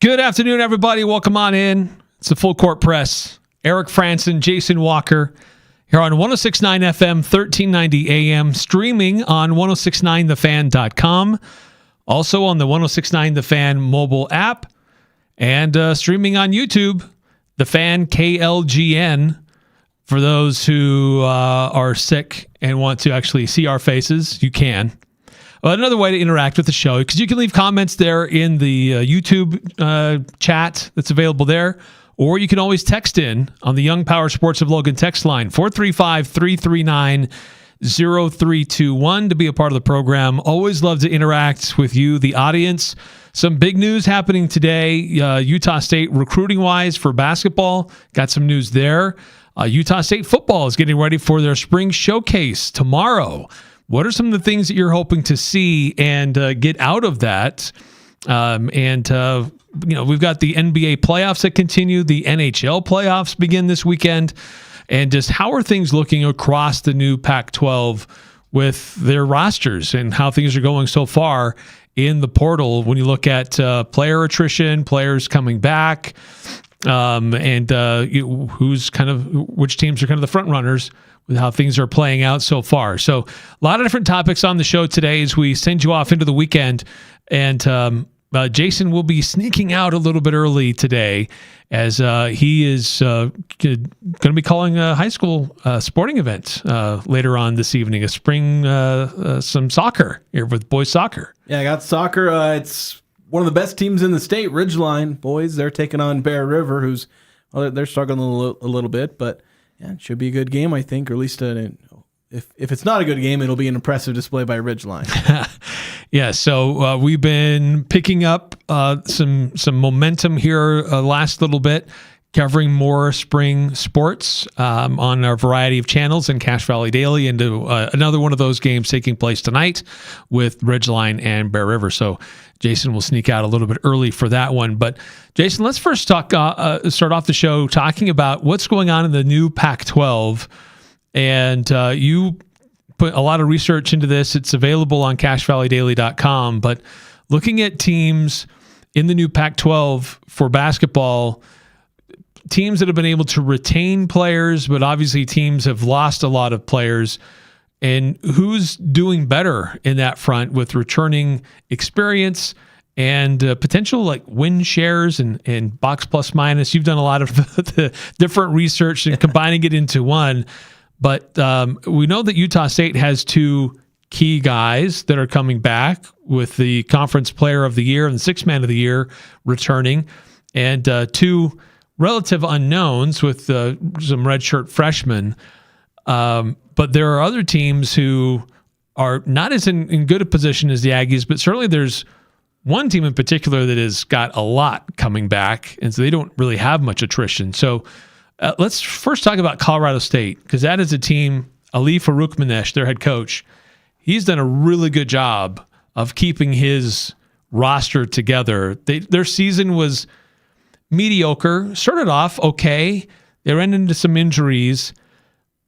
Good afternoon, everybody. Welcome on in. It's the Full Court Press. Eric Frandsen, Jason Walker, here on 106.9 FM, 1390 AM, streaming on 1069thefan.com, also on the 1069 The Fan mobile app, and streaming on YouTube, The Fan KLGN, for those who are sick and want to actually see our faces. You can. Another way to interact with the show, because you can leave comments there in the YouTube chat that's available there, or you can always text in on the Young Power Sports of Logan text line, 435-339-0321, to be a part of the program. Always love to interact with you, the audience. Some big news happening today, Utah State recruiting-wise for basketball. Got some news there. Utah State football is getting ready for their spring showcase tomorrow. What are some of the things that you're hoping to see and get out of that? We've got the NBA playoffs that continue. The NHL playoffs begin this weekend. And just how are things looking across the new Pac-12 with their rosters and how things are going so far in the portal when you look at player attrition, players coming back, which teams are kind of the front runners with how things are playing out so far. So a lot of different topics on the show today as we send you off into the weekend. And Jason will be sneaking out a little bit early today as he is going to be calling a high school sporting event later on this evening, a spring, some soccer here with boys soccer. Yeah, I got soccer. It's one of the best teams in the state, Ridgeline boys. They're taking on Bear River, they're struggling a little bit, but yeah, it should be a good game, I think, or at least if it's not a good game, it'll be an impressive display by Ridgeline. Yeah, so we've been picking up some momentum here last little bit, covering more spring sports on our variety of channels in Cache Valley Daily, into another one of those games taking place tonight with Ridgeline and Bear River. So Jason will sneak out a little bit early for that one. But Jason, let's first start off the show talking about what's going on in the new Pac-12. And you put a lot of research into this. It's available on CacheValleyDaily.com. But looking at teams in the new Pac-12 for basketball, teams that have been able to retain players, but obviously teams have lost a lot of players. And who's doing better in that front with returning experience and potential like win shares and box plus minus? You've done a lot of the different research and combining it into one. But we know that Utah State has two key guys that are coming back, with the Conference Player of the Year and the Sixth Man of the Year returning, and two relative unknowns with some redshirt freshmen. But there are other teams who are not as in good a position as the Aggies, but certainly there's one team in particular that has got a lot coming back, and so they don't really have much attrition. So let's first talk about Colorado State, because that is a team, Ali Faroukmanesh, their head coach, he's done a really good job of keeping his roster together. Their season was mediocre, started off okay. They ran into some injuries,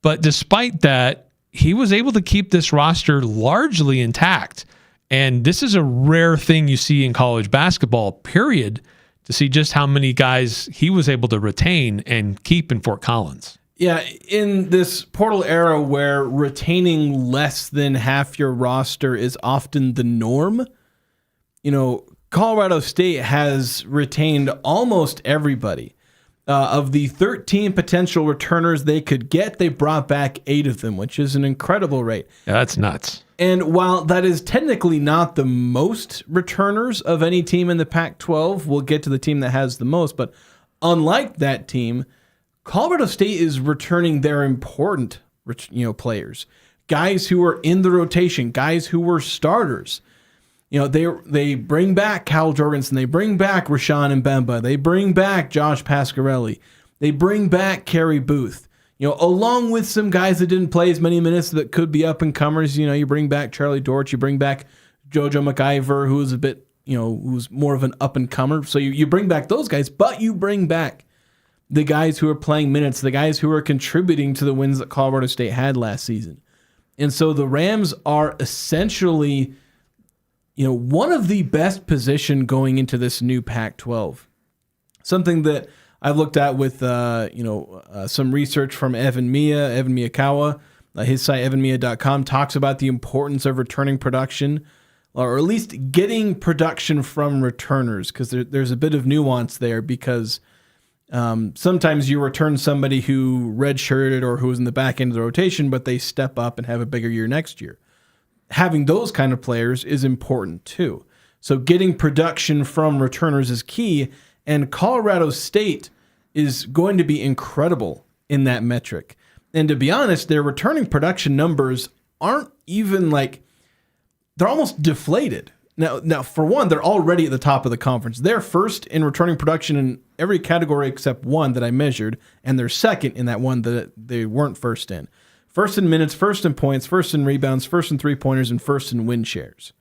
but despite that, he was able to keep this roster largely intact. And this is a rare thing you see in college basketball, period, to see just how many guys he was able to retain and keep in Fort Collins. Yeah, in this portal era where retaining less than half your roster is often the norm, Colorado State has retained almost everybody. Of the 13 potential returners they could get, they brought back 8 of them, which is an incredible rate. Yeah, that's nuts. And while that is technically not the most returners of any team in the Pac-12, we'll get to the team that has the most, but unlike that team, Colorado State is returning their important players, guys who are in the rotation, guys who were starters. They bring back Cal Jorgensen. They bring back Rashawn Mbemba. They bring back Josh Pasquarelli. They bring back Kerry Booth. Along with some guys that didn't play as many minutes that could be up-and-comers. You bring back Charlie Dortch. You bring back JoJo McIver, who is a bit, who's more of an up-and-comer. So you bring back those guys, but you bring back the guys who are playing minutes, the guys who are contributing to the wins that Colorado State had last season. And so the Rams are essentially one of the best position going into this new Pac-12. Something that I've looked at with, some research from Evan Miyakawa. His site, evanmia.com, talks about the importance of returning production, or at least getting production from returners, because there's a bit of nuance there, because sometimes you return somebody who redshirted or who was in the back end of the rotation, but they step up and have a bigger year next year. Having those kind of players is important too. So getting production from returners is key, and Colorado State is going to be incredible in that metric. And to be honest, their returning production numbers aren't even they're almost deflated. Now, for one, they're already at the top of the conference. They're first in returning production in every category except one that I measured, and they're second in that one that they weren't first in. First in minutes, first in points, first in rebounds, first in three-pointers, and first in win shares.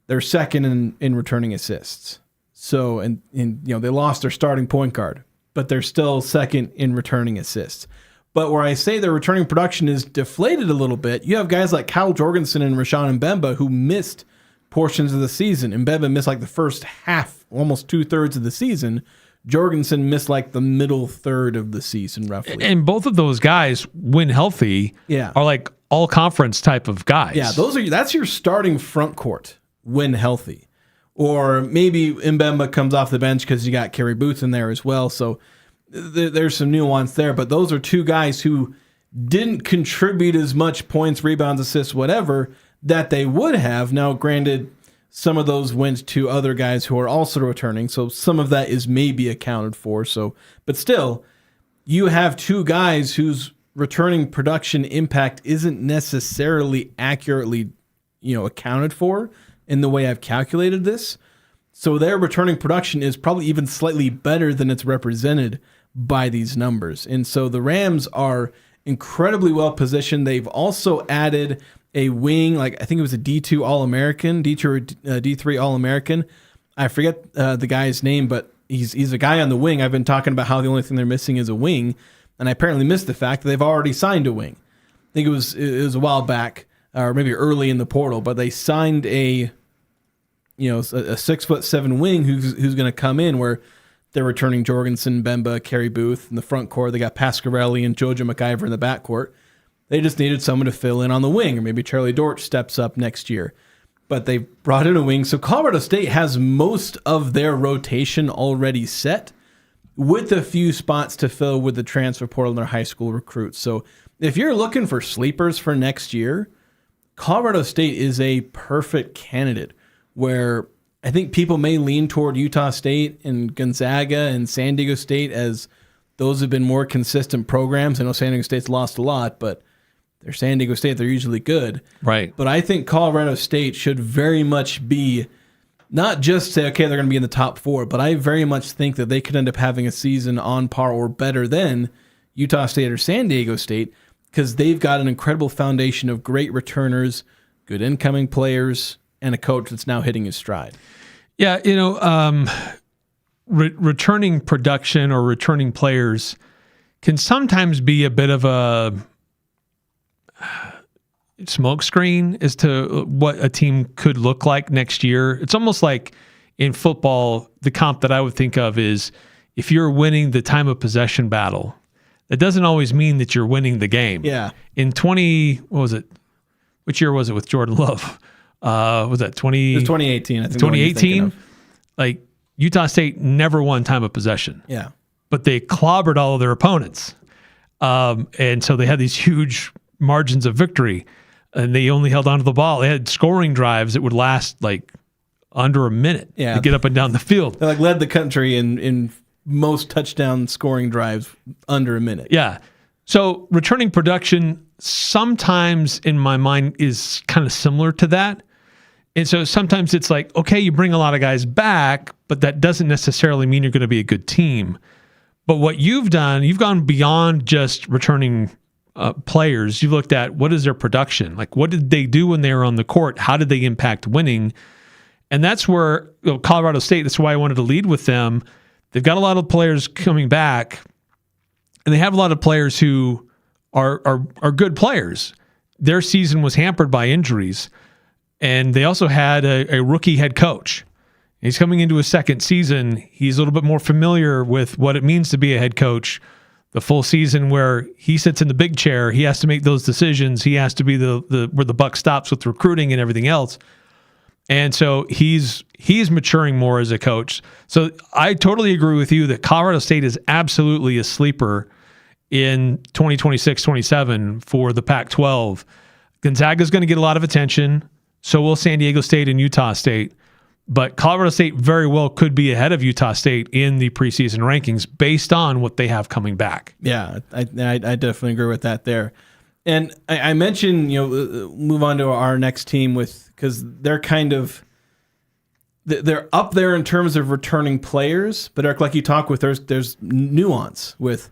They're second in returning assists. So, and they lost their starting point guard, but they're still second in returning assists. But where I say their returning production is deflated a little bit, you have guys like Kyle Jorgensen and Rashawn Mbemba who missed portions of the season. Mbemba missed the first half, almost 2/3 of the season. Jorgensen missed the middle third of the season, roughly. And both of those guys, when healthy, are all conference type of guys. Yeah, that's your starting front court when healthy. Or maybe Mbemba comes off the bench because you got Kerry Boots in there as well. So there's some nuance there. But those are two guys who didn't contribute as much points, rebounds, assists, whatever, that they would have. Now, granted, some of those went to other guys who are also returning, so some of that is maybe accounted for. But still, you have two guys whose returning production impact isn't necessarily accurately, accounted for in the way I've calculated this. So their returning production is probably even slightly better than it's represented by these numbers. And so the Rams are incredibly well positioned. They've also added a wing, I think it was a D2 All-American, D2 or D3 All-American. I forget the guy's name, but he's a guy on the wing. I've been talking about how the only thing they're missing is a wing, and I apparently missed the fact that they've already signed a wing. I think it was a while back, or maybe early in the portal, but they signed a 6'7" wing who's going to come in, where they're returning Jorgensen, Bemba, Kerry Booth in the front court. They got Pasquarelli and Jojo McIver in the backcourt. They just needed someone to fill in on the wing, or maybe Charlie Dortch steps up next year. But they brought in a wing. So Colorado State has most of their rotation already set, with a few spots to fill with the transfer portal and their high school recruits. So if you're looking for sleepers for next year, Colorado State is a perfect candidate, where I think people may lean toward Utah State and Gonzaga and San Diego State, as those have been more consistent programs. I know San Diego State's lost a lot, but they're San Diego State. They're usually good. Right. But I think Colorado State should very much be, not just say, okay, they're going to be in the top 4, but I very much think that they could end up having a season on par or better than Utah State or San Diego State, because they've got an incredible foundation of great returners, good incoming players, and a coach that's now hitting his stride. Yeah, returning production or returning players can sometimes be a bit of a smokescreen as to what a team could look like next year. It's almost like in football, the comp that I would think of is if you're winning the time of possession battle, that doesn't always mean that you're winning the game. Yeah. In which year was it with Jordan Love? Was that 20? It was 2018. I think 2018. Utah State never won time of possession. Yeah. But they clobbered all of their opponents. And so they had these huge margins of victory, and they only held onto the ball. They had scoring drives that would last under a minute to get up and down the field. They led the country in most touchdown scoring drives under a minute. Yeah. So returning production sometimes in my mind is kind of similar to that. And so sometimes it's okay, you bring a lot of guys back, but that doesn't necessarily mean you're going to be a good team. But what you've done, you've gone beyond just returning players. You've looked at what is their production? What did they do when they were on the court? How did they impact winning? And that's where Colorado State, that's why I wanted to lead with them. They've got a lot of players coming back, and they have a lot of players who are good players. Their season was hampered by injuries. And they also had a rookie head coach. He's coming into his second season. He's a little bit more familiar with what it means to be a head coach. The full season where he sits in the big chair, he has to make those decisions. He has to be the where the buck stops with recruiting and everything else. And so he's maturing more as a coach. So I totally agree with you that Colorado State is absolutely a sleeper in 2026-27 for the Pac-12. Gonzaga's going to get a lot of attention. So will San Diego State and Utah State. But Colorado State very well could be ahead of Utah State in the preseason rankings based on what they have coming back. Yeah, I definitely agree with that there. And I mentioned, move on to our next team because they're they're up there in terms of returning players. But Eric, like you talk with, there's nuance with,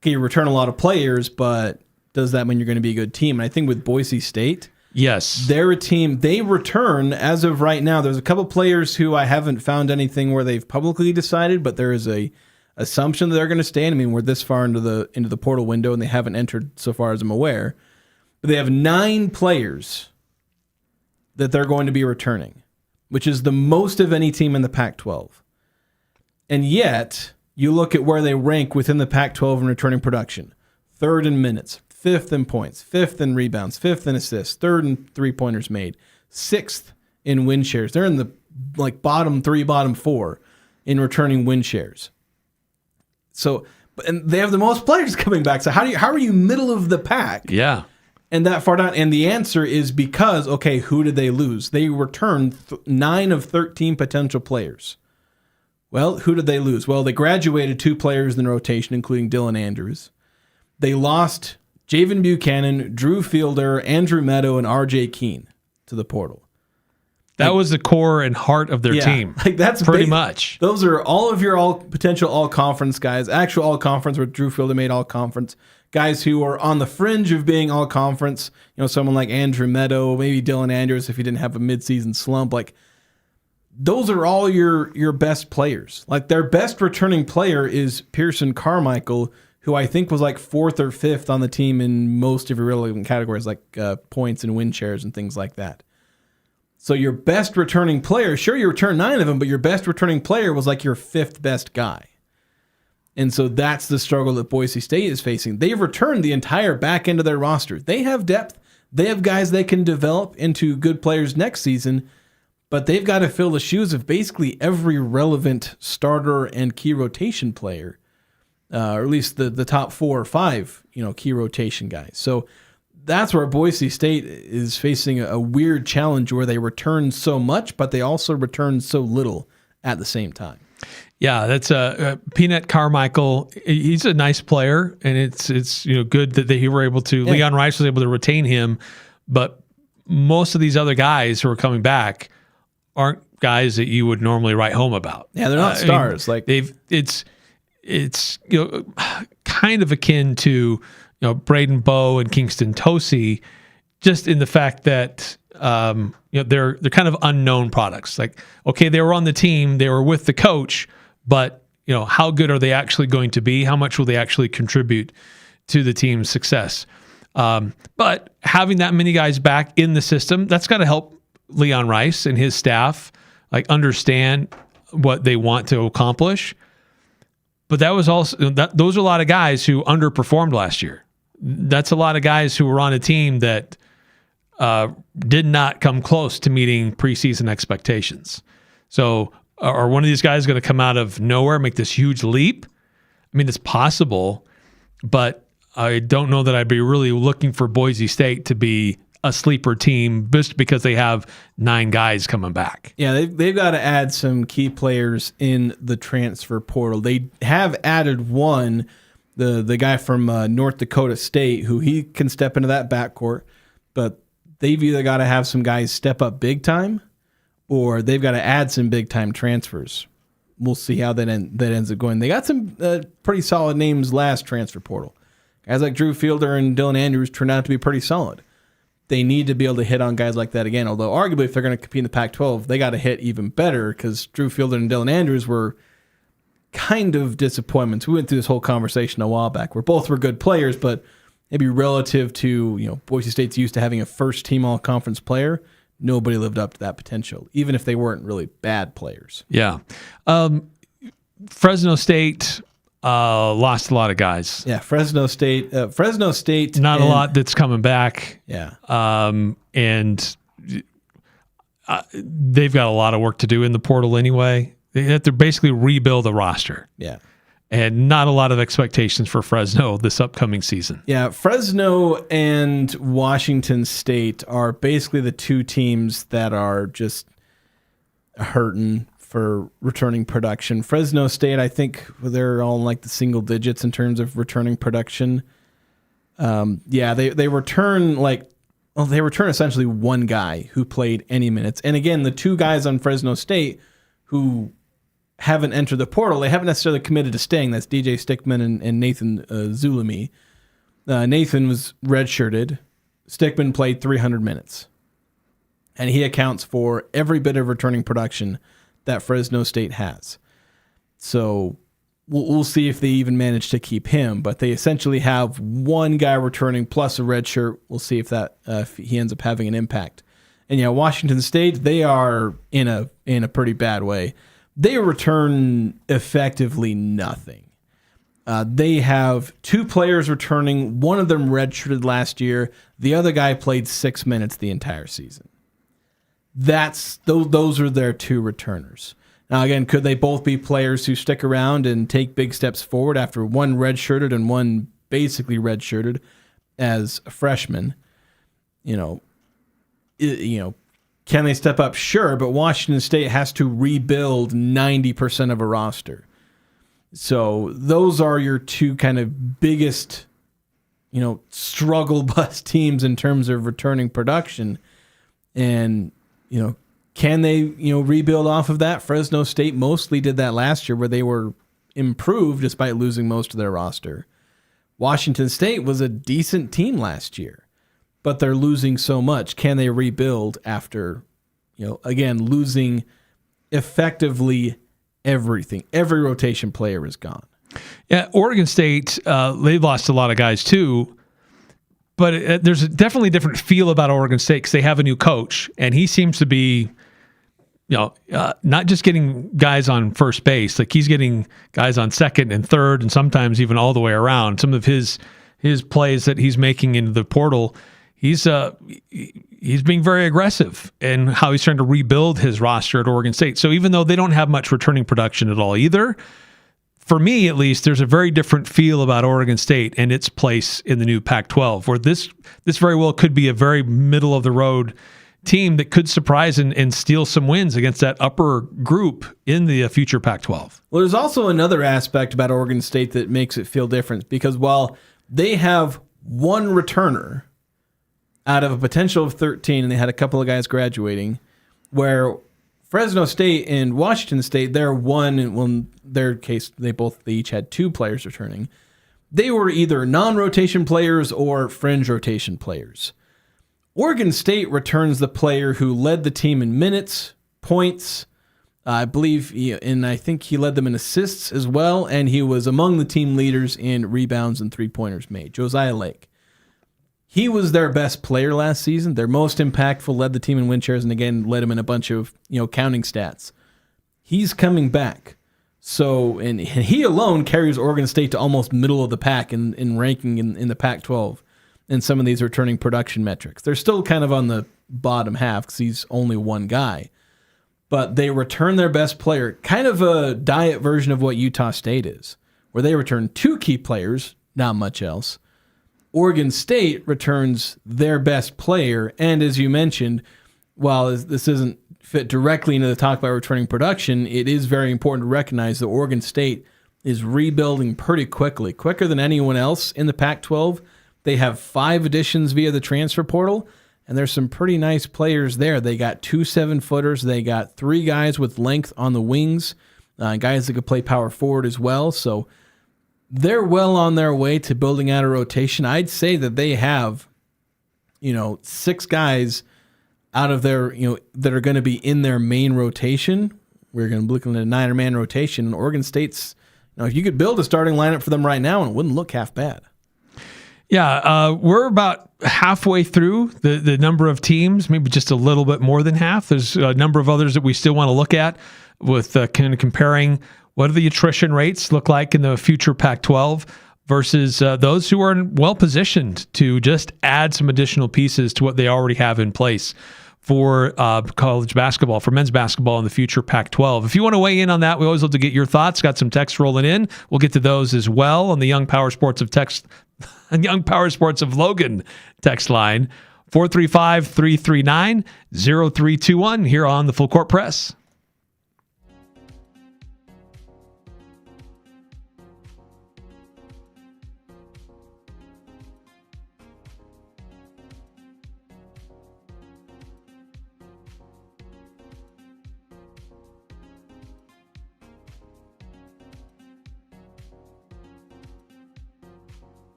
okay, you return a lot of players, but does that mean you're going to be a good team? And I think with Boise State, yes, they're a team. They return as of right now. There's a couple players who I haven't found anything where they've publicly decided, but there is a assumption that they're going to stay in. I mean, we're this far into the portal window, and they haven't entered so far as I'm aware. But they have 9 players that they're going to be returning, which is the most of any team in the Pac-12. And yet, you look at where they rank within the Pac-12 in returning production: 3rd in minutes, 5th in points, 5th in rebounds, 5th in assists, 3rd in three-pointers made, 6th in win shares. They're in the bottom 3, bottom 4 in returning win shares. So, and they have the most players coming back. So how are you middle of the pack? Yeah. And that far down? And the answer is because, okay, who did they lose? They returned 9 of 13 potential players. Well, who did they lose? Well, they graduated 2 players in the rotation, including Dylan Andrews. They lost Javen Buchanan, Drew Fielder, Andrew Meadow, and R.J. Keene to the portal. That was the core and heart of their team. That's pretty much. Those are all of your potential all-conference guys. Actual all-conference, where Drew Fielder made all-conference. Guys who are on the fringe of being all-conference. Someone like Andrew Meadow, maybe Dylan Andrews if he didn't have a midseason slump. Those are all your best players. Their best returning player is Pearson Carmichael, who I think was 4th or 5th on the team in most of your relevant categories, points and win shares and things like that. So your best returning player, sure, you return 9 of them, but your best returning player was your 5th best guy. And so that's the struggle that Boise State is facing. They've returned the entire back end of their roster. They have depth. They have guys they can develop into good players next season, but they've got to fill the shoes of basically every relevant starter and key rotation player, or at least the top 4 or 5, key rotation guys. So that's where Boise State is facing a weird challenge where they return so much, but they also return so little at the same time. Yeah, that's Peanut Carmichael. He's a nice player, and it's good that they were able to. Yeah. Leon Rice was able to retain him, but most of these other guys who are coming back aren't guys that you would normally write home about. Yeah, they're not stars. It's kind of akin to Braden Bowe and Kingston Tosi, just in the fact that they're kind of unknown products. Okay, they were on the team, they were with the coach, but how good are they actually going to be? How much will they actually contribute to the team's success? But having that many guys back in the system, that's got to help Leon Rice and his staff understand what they want to accomplish. But that was also those are a lot of guys who underperformed last year. That's a lot of guys who were on a team that did not come close to meeting preseason expectations. So are one of these guys going to come out of nowhere, make this huge leap? I mean, it's possible, but I don't know that I'd be really looking for Boise State to be a sleeper team just because they have 9 guys coming back. Yeah, they've got to add some key players in the transfer portal. They have added one, the guy from North Dakota State, who he can step into that backcourt, but they've either got to have some guys step up big time, or they've got to add some big time transfers. We'll see how that ends up going. They got some pretty solid names last transfer portal. Guys like Drew Fielder and Dylan Andrews turned out to be pretty solid. They need to be able to hit on guys like that again, although arguably if they're going to compete in the Pac-12, they got to hit even better because Drew Fielder and Dylan Andrews were kind of disappointments. We went through this whole conversation a while back where both were good players, but maybe relative to Boise State's used to having a first-team all-conference player, nobody lived up to that potential, even if they weren't really bad players. Yeah. Fresno State lost a lot of guys. Yeah, Fresno State. Not a lot that's coming back. Yeah. And they've got a lot of work to do in the portal anyway. They have to basically rebuild the roster. Yeah. And not a lot of expectations for Fresno this upcoming season. Yeah, Fresno and Washington State are basically the two teams that are just hurting for returning production. Fresno State, I think they're all in like the single digits in terms of returning production. They return essentially one guy who played any minutes. And again, the two guys on Fresno State who haven't entered the portal, they haven't necessarily committed to staying. That's DJ Stickman and Nathan Zulemi. Nathan was redshirted. Stickman played 300 minutes. And he accounts for every bit of returning production that Fresno State has. So we'll see if they even manage to keep him. But they essentially have one guy returning plus a redshirt. We'll see if he ends up having an impact. And yeah, Washington State, they are in a pretty bad way. They return effectively nothing. They have two players returning. One of them redshirted last year. The other guy played 6 minutes the entire season. Those are their two returners. Now, again, could they both be players who stick around and take big steps forward after one redshirted and one basically redshirted as a freshman? Can they step up? Sure, but Washington State has to rebuild 90% of a roster. So those are your two kind of biggest, struggle bus teams in terms of returning production. And, can they, rebuild off of that? Fresno State mostly did that last year where they were improved despite losing most of their roster. Washington State was a decent team last year, but they're losing so much. Can they rebuild after, again, losing effectively everything? Every rotation player is gone. Yeah, Oregon State, they lost a lot of guys too, but there's a definitely different feel about Oregon State because they have a new coach, and he seems to be, not just getting guys on first base, like he's getting guys on second and third, and sometimes even all the way around. Some of his plays that he's making into the portal, he's being very aggressive in how he's trying to rebuild his roster at Oregon State. So even though they don't have much returning production at all either, for me at least, there's a very different feel about Oregon State and its place in the new Pac-12, where this very well could be a very middle of the road team that could surprise and steal some wins against that upper group in the future Pac-12. Well, there's also another aspect about Oregon State that makes it feel different, because while they have one returner out of a potential of 13, and they had a couple of guys graduating, where Fresno State and Washington State, they're one, and in their case, they each had two players returning. They were either non-rotation players or fringe rotation players. Oregon State returns the player who led the team in minutes, points, I think he led them in assists as well, and he was among the team leaders in rebounds and three-pointers made, Josiah Lake. He was their best player last season, their most impactful, led the team in win shares, and again, led him in a bunch of counting stats. He's coming back. So, and he alone carries Oregon State to almost middle of the pack in ranking in the Pac-12 in some of these returning production metrics. They're still kind of on the bottom half because he's only one guy. But they return their best player, kind of a diet version of what Utah State is, where they return two key players, not much else. Oregon State returns their best player, and as you mentioned, while this isn't fit directly into the talk about returning production, it is very important to recognize that Oregon State is rebuilding pretty quickly, quicker than anyone else in the Pac-12. They have 5 additions via the transfer portal, and there's some pretty nice players there. They got 2 7-footers. They got 3 guys with length on the wings, guys that could play power forward as well. So they're well on their way to building out a rotation. I'd say that they have, 6 guys out of their, that are going to be in their main rotation. We're going to be looking at a 9-man rotation. And Oregon State's, if you could build a starting lineup for them right now, and it wouldn't look half bad. Yeah, we're about halfway through the number of teams, maybe just a little bit more than half. There's a number of others that we still want to look at with kind of comparing what do the attrition rates look like in the future Pac-12 versus those who are well positioned to just add some additional pieces to what they already have in place for college basketball, for men's basketball in the future Pac-12. If you want to weigh in on that, we always love to get your thoughts. Got some text rolling in. We'll get to those as well on the Young Power Sports of Logan text line, 435-339-0321 here on the Full Court Press.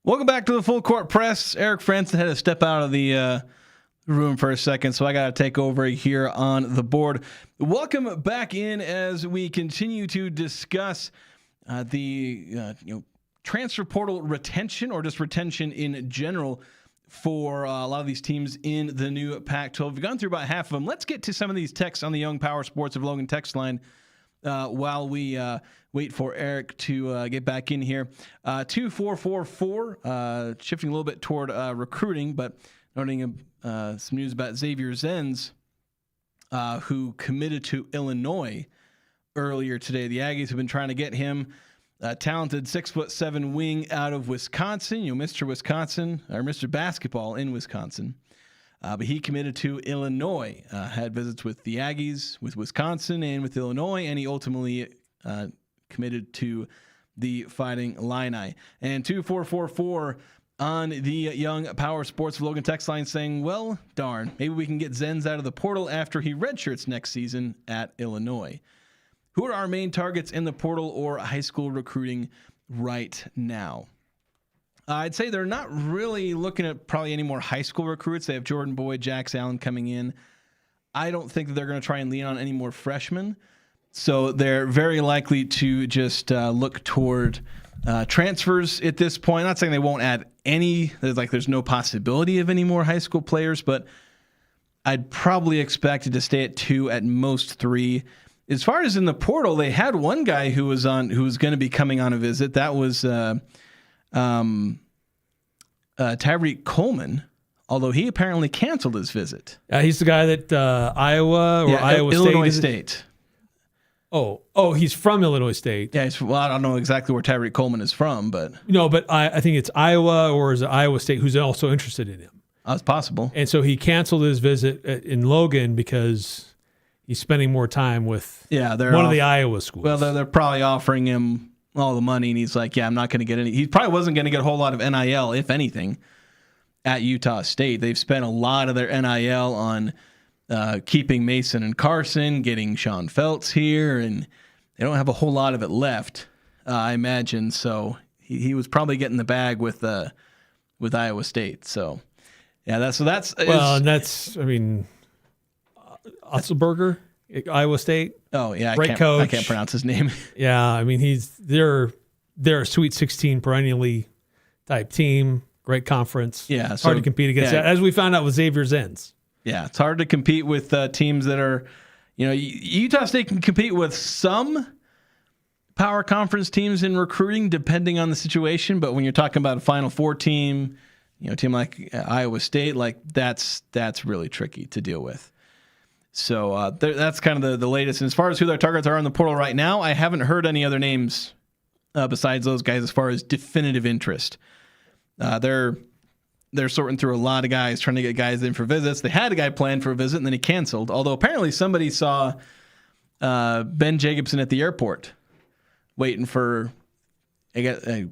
Welcome back to the Full Court Press. Eric Frandsen had to step out of the room for a second, so I got to take over here on the board. Welcome back in as we continue to discuss the transfer portal retention, or just retention in general for a lot of these teams in the new Pac-12. We've gone through about half of them. Let's get to some of these texts on the Young Power Sports of Logan text line while we wait for Eric to get back in here. 2444, shifting a little bit toward recruiting, but noting some news about Xavier Zenz, who committed to Illinois earlier today. The Aggies have been trying to get him Talented 6'7" wing out of Wisconsin. Mr. Wisconsin, or Mr. Basketball in Wisconsin. But he committed to Illinois. Had visits with the Aggies, with Wisconsin, and with Illinois, and he ultimately committed to the Fighting Illini. And 2444 on the Young Power Sports Logan text line saying, well, darn, maybe we can get Zenz out of the portal after he redshirts next season at Illinois. Who are our main targets in the portal or high school recruiting right now? I'd say they're not really looking at probably any more high school recruits. They have Jordan Boyd, Jax Allen coming in. I don't think that they're going to try and lean on any more freshmen. So they're very likely to just look toward transfers at this point. I'm not saying they won't add any. There's no possibility of any more high school players, but I'd probably expect it to stay at 2, at most 3. As far as in the portal, they had one guy who was going to be coming on a visit. That was Tyreek Coleman, although he apparently canceled his visit. He's the guy that Iowa or Iowa State. Illinois State. Oh, he's from Illinois State. Yeah, I don't know exactly where Tyreek Coleman is from, but but I think it's Iowa, or is it Iowa State, who's also interested in him. That's possible. And so he canceled his visit in Logan because he's spending more time with one of the Iowa schools. Well, they're probably offering him all the money, and he's like, yeah, I'm not going to get any. He probably wasn't going to get a whole lot of NIL, if anything, at Utah State. They've spent a lot of their NIL on keeping Mason and Carson, getting Sean Feltz here, and they don't have a whole lot of it left, I imagine. So he was probably getting the bag with Iowa State. So that's Otzelberger, Iowa State. Oh yeah, great coach. I can't pronounce his name. Yeah, I mean they're a Sweet 16 perennially type team. Great conference. Yeah, it's hard to compete against that, as we found out with Xavier Zenz. Yeah, it's hard to compete with teams that are, Utah State can compete with some power conference teams in recruiting depending on the situation. But when you're talking about a Final Four team, a team like Iowa State, that's really tricky to deal with. So that's kind of the latest. And as far as who their targets are in the portal right now, I haven't heard any other names besides those guys as far as definitive interest. They're sorting through a lot of guys, trying to get guys in for visits. They had a guy planned for a visit, and then he canceled. Although apparently somebody saw Ben Jacobson at the airport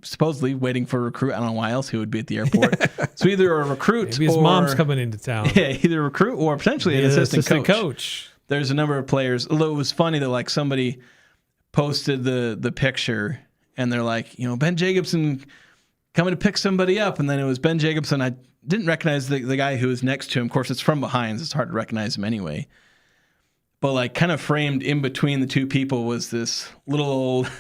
supposedly waiting for a recruit. I don't know why else he would be at the airport. So either a recruit maybe his mom's coming into town. Yeah, either a recruit or potentially an assistant coach. There's a number of players. Although it was funny that somebody posted the picture and they're like, Ben Jacobson coming to pick somebody up, and then it was Ben Jacobson. I didn't recognize the guy who was next to him. Of course, it's from behind, so it's hard to recognize him anyway. But kind of framed in between the two people was this little old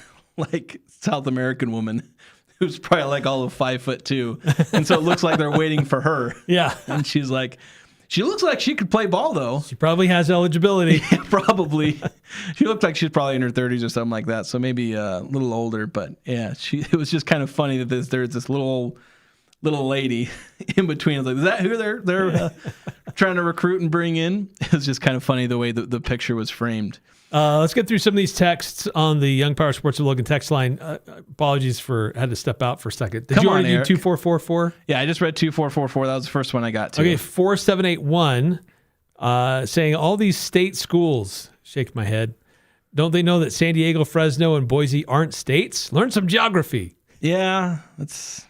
South American woman who's probably all of 5'2", and so it looks like they're waiting for her. Yeah, and she's like, she looks like she could play ball though. She probably has eligibility. Yeah, probably. She looked like she's probably in her 30s or something like that. So maybe a little older, but yeah, it was just kind of funny that there's this little lady in between. I was like, is that who they're trying to recruit and bring in? It was just kind of funny the way the picture was framed. Let's get through some of these texts on the Young Power Sports of Logan text line. Apologies had to step out for a second. Did you already do 2444? Yeah, I just read 2444. That was the first one I got to. Okay, 4781 saying all these state schools, shake my head, don't they know that San Diego, Fresno, and Boise aren't states? Learn some geography. Yeah,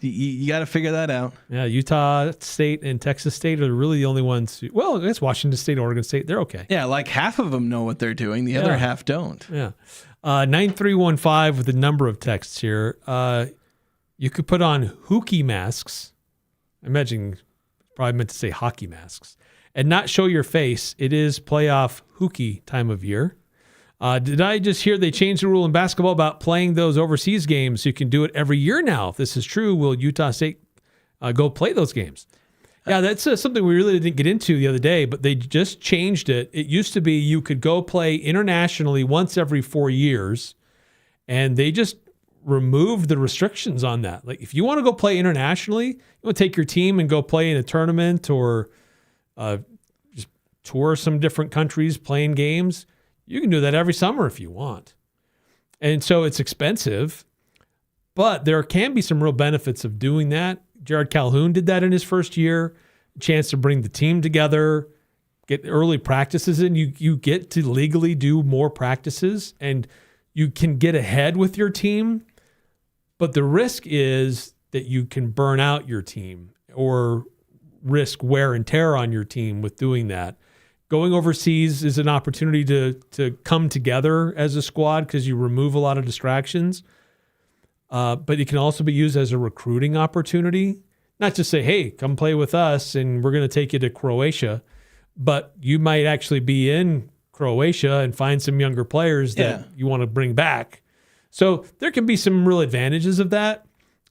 you got to figure that out. Yeah, Utah State and Texas State are really the only ones. I guess Washington State, Oregon State, they're okay. Yeah, half of them know what they're doing. The other half don't. Yeah. 9315 with a number of texts here. You could put on hookey masks. I imagine probably meant to say hockey masks. And not show your face. It is playoff hookey time of year. Did I just hear they changed the rule in basketball about playing those overseas games? You can do it every year now. If this is true, will Utah State go play those games? Yeah, that's something we really didn't get into the other day, but they just changed it. It used to be you could go play internationally once every 4 years, and they just removed the restrictions on that. If you want to go play internationally, you want to take your team and go play in a tournament or just tour some different countries playing games, you can do that every summer if you want. And so it's expensive. But there can be some real benefits of doing that. Jared Calhoun did that in his first year. A chance to bring the team together, get early practices in. You get to legally do more practices, and you can get ahead with your team. But the risk is that you can burn out your team or risk wear and tear on your team with doing that. Going overseas is an opportunity to come together as a squad because you remove a lot of distractions. But it can also be used as a recruiting opportunity. Not just say, hey, come play with us and we're going to take you to Croatia. But you might actually be in Croatia and find some younger players that you want to bring back. So there can be some real advantages of that.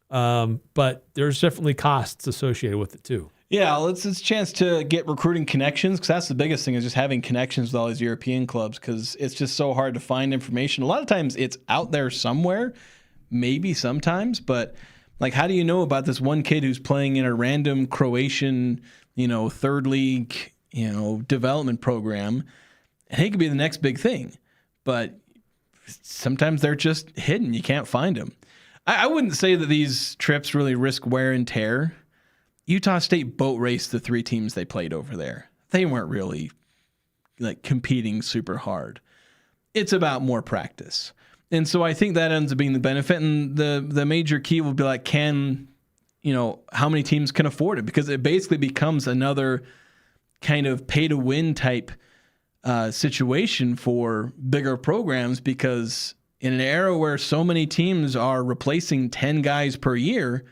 But there's definitely costs associated with it too. Yeah, it's a chance to get recruiting connections, because that's the biggest thing, is just having connections with all these European clubs, because it's just so hard to find information. A lot of times it's out there somewhere, maybe sometimes, but like, how do you know about this one kid who's playing in a random Croatian, third league, development program? And he could be the next big thing, but sometimes they're just hidden. You can't find them. I wouldn't say that these trips really risk wear and tear. Utah State boat raced the 3 teams they played over there. They weren't really competing super hard. It's about more practice. And so I think that ends up being the benefit. And the major key will be how many teams can afford it? Because it basically becomes another kind of pay to win type situation for bigger programs, because in an era where so many teams are replacing 10 guys per year,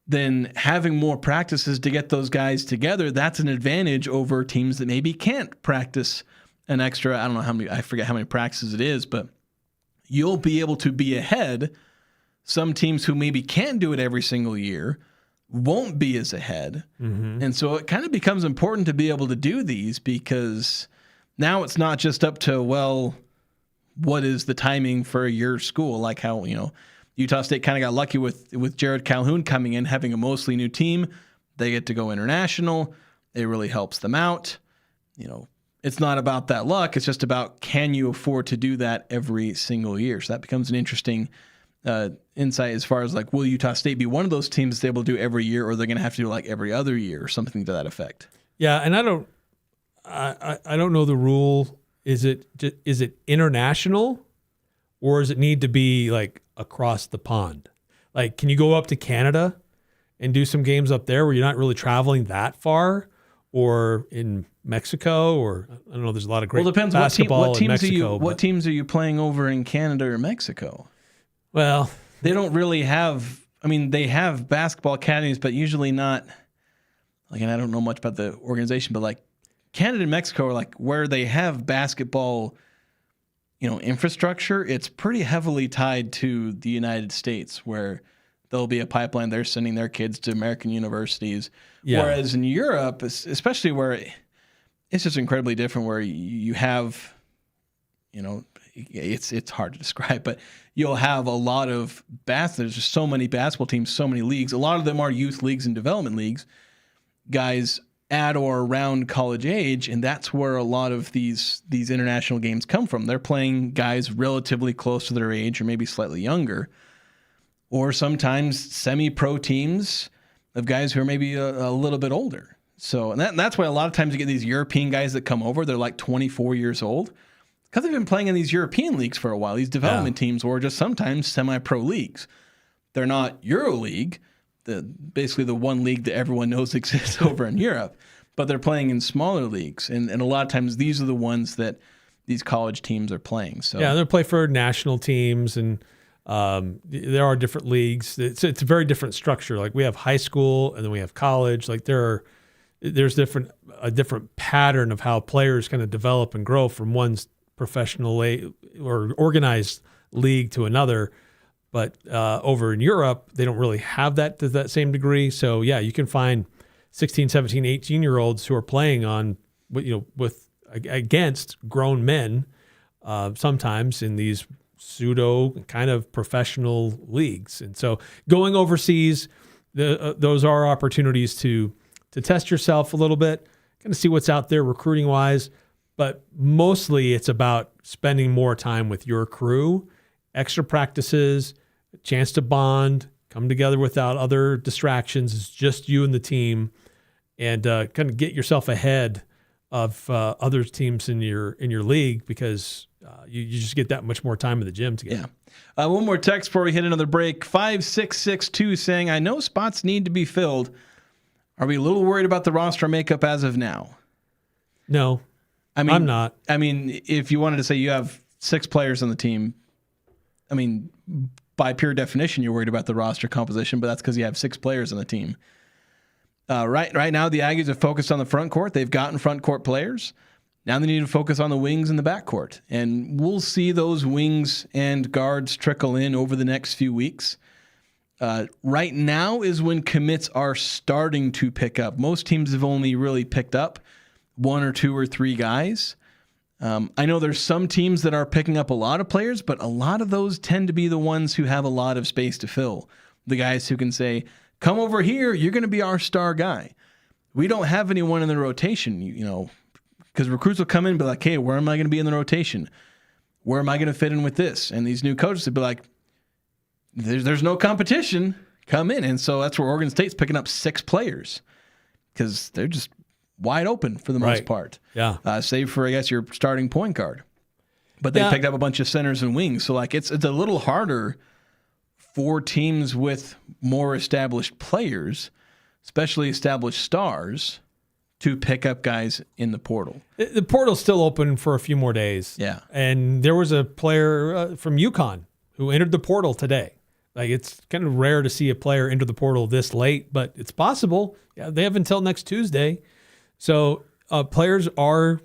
then having more practices to get those guys together, that's an advantage over teams that maybe can't practice an extra, I forget how many practices it is, but you'll be able to be ahead. Some teams who maybe can't do it every single year won't be as ahead. Mm-hmm. And so it kind of becomes important to be able to do these, because now it's not just up to, what is the timing for your school? Like how, Utah State kind of got lucky with Jared Calhoun coming in, having a mostly new team. They get to go international. It really helps them out. It's not about that luck. It's just about, can you afford to do that every single year? So that becomes an interesting insight as far as will Utah State be one of those teams that's able to do every year, or they're going to have to do every other year or something to that effect? Yeah, and I don't know the rule. Is it international, or does it need to be across the pond? Can you go up to Canada and do some games up there where you're not really traveling that far, or in Mexico, or I don't know. There's a lot of great basketball in Mexico. What teams are you playing over in Canada or Mexico? Well, they don't really have. They have basketball academies, but usually not. And I don't know much about the organization, but Canada and Mexico are where they have basketball, infrastructure. It's pretty heavily tied to the United States, where there'll be a pipeline. They're sending their kids to American universities. Yeah. Whereas in Europe, especially where it's just incredibly different, where you have, it's hard to describe, but you'll have a lot of there's just so many basketball teams, so many leagues. A lot of them are youth leagues and development leagues, guys at or around college age, and that's where a lot of these international games come from. They're playing guys relatively close to their age or maybe slightly younger, or sometimes semi-pro teams of guys who are maybe a little bit older. So, and that's why a lot of times you get these European guys that come over, they're 24 years old, because they've been playing in these European leagues for a while, these development teams, or just sometimes semi-pro leagues. They're not EuroLeague, basically the one league that everyone knows exists over in Europe, but they're playing in smaller leagues. And a lot of times these are the ones that these college teams are playing. So yeah, they play for national teams, and there are different leagues. It's a very different structure. We have high school and then we have college. There's a different pattern of how players kind of develop and grow from one professional or organized league to another. But over in Europe, they don't really have that to that same degree. So yeah, you can find 16, 17, 18-year-olds who are playing on, against grown men, sometimes in these pseudo kind of professional leagues. And so going overseas, those are opportunities to test yourself a little bit, kind of see what's out there recruiting wise. But mostly it's about spending more time with your crew, extra practices, a chance to bond, come together without other distractions. It's just you and the team, and kind of get yourself ahead of other teams in your league, because you just get that much more time in the gym together. Yeah. One more text before we hit another break. 5662 saying, I know spots need to be filled. Are we a little worried about the roster makeup as of now? No, I'm not. I mean, if you wanted to say you have 6 players on the team, I mean, by pure definition, you're worried about the roster composition, but that's because you have 6 players on the team. Right now, the Aggies are focused on the front court. They've gotten front court players. Now they need to focus on the wings and the back court. And we'll see those wings and guards trickle in over the next few weeks. Right now is when commits are starting to pick up. Most teams have only really picked up 1 or 2 or 3 guys. I know there's some teams that are picking up a lot of players, but a lot of those tend to be the ones who have a lot of space to fill. The guys who can say, come over here, you're going to be our star guy. We don't have anyone in the rotation, because recruits will come in and be like, hey, where am I going to be in the rotation? Where am I going to fit in with this? And these new coaches will be like, there's no competition. Come in. And so that's where Oregon State's picking up 6 players, because they're just wide open for the most part. Yeah. Save for, I guess, your starting point guard. But they picked up a bunch of centers and wings. So, it's a little harder for teams with more established players, especially established stars, to pick up guys in the portal. The portal's still open for a few more days. Yeah. And there was a player from UConn who entered the portal today. It's kind of rare to see a player enter the portal this late, but it's possible. Yeah, they have until next Tuesday. So players are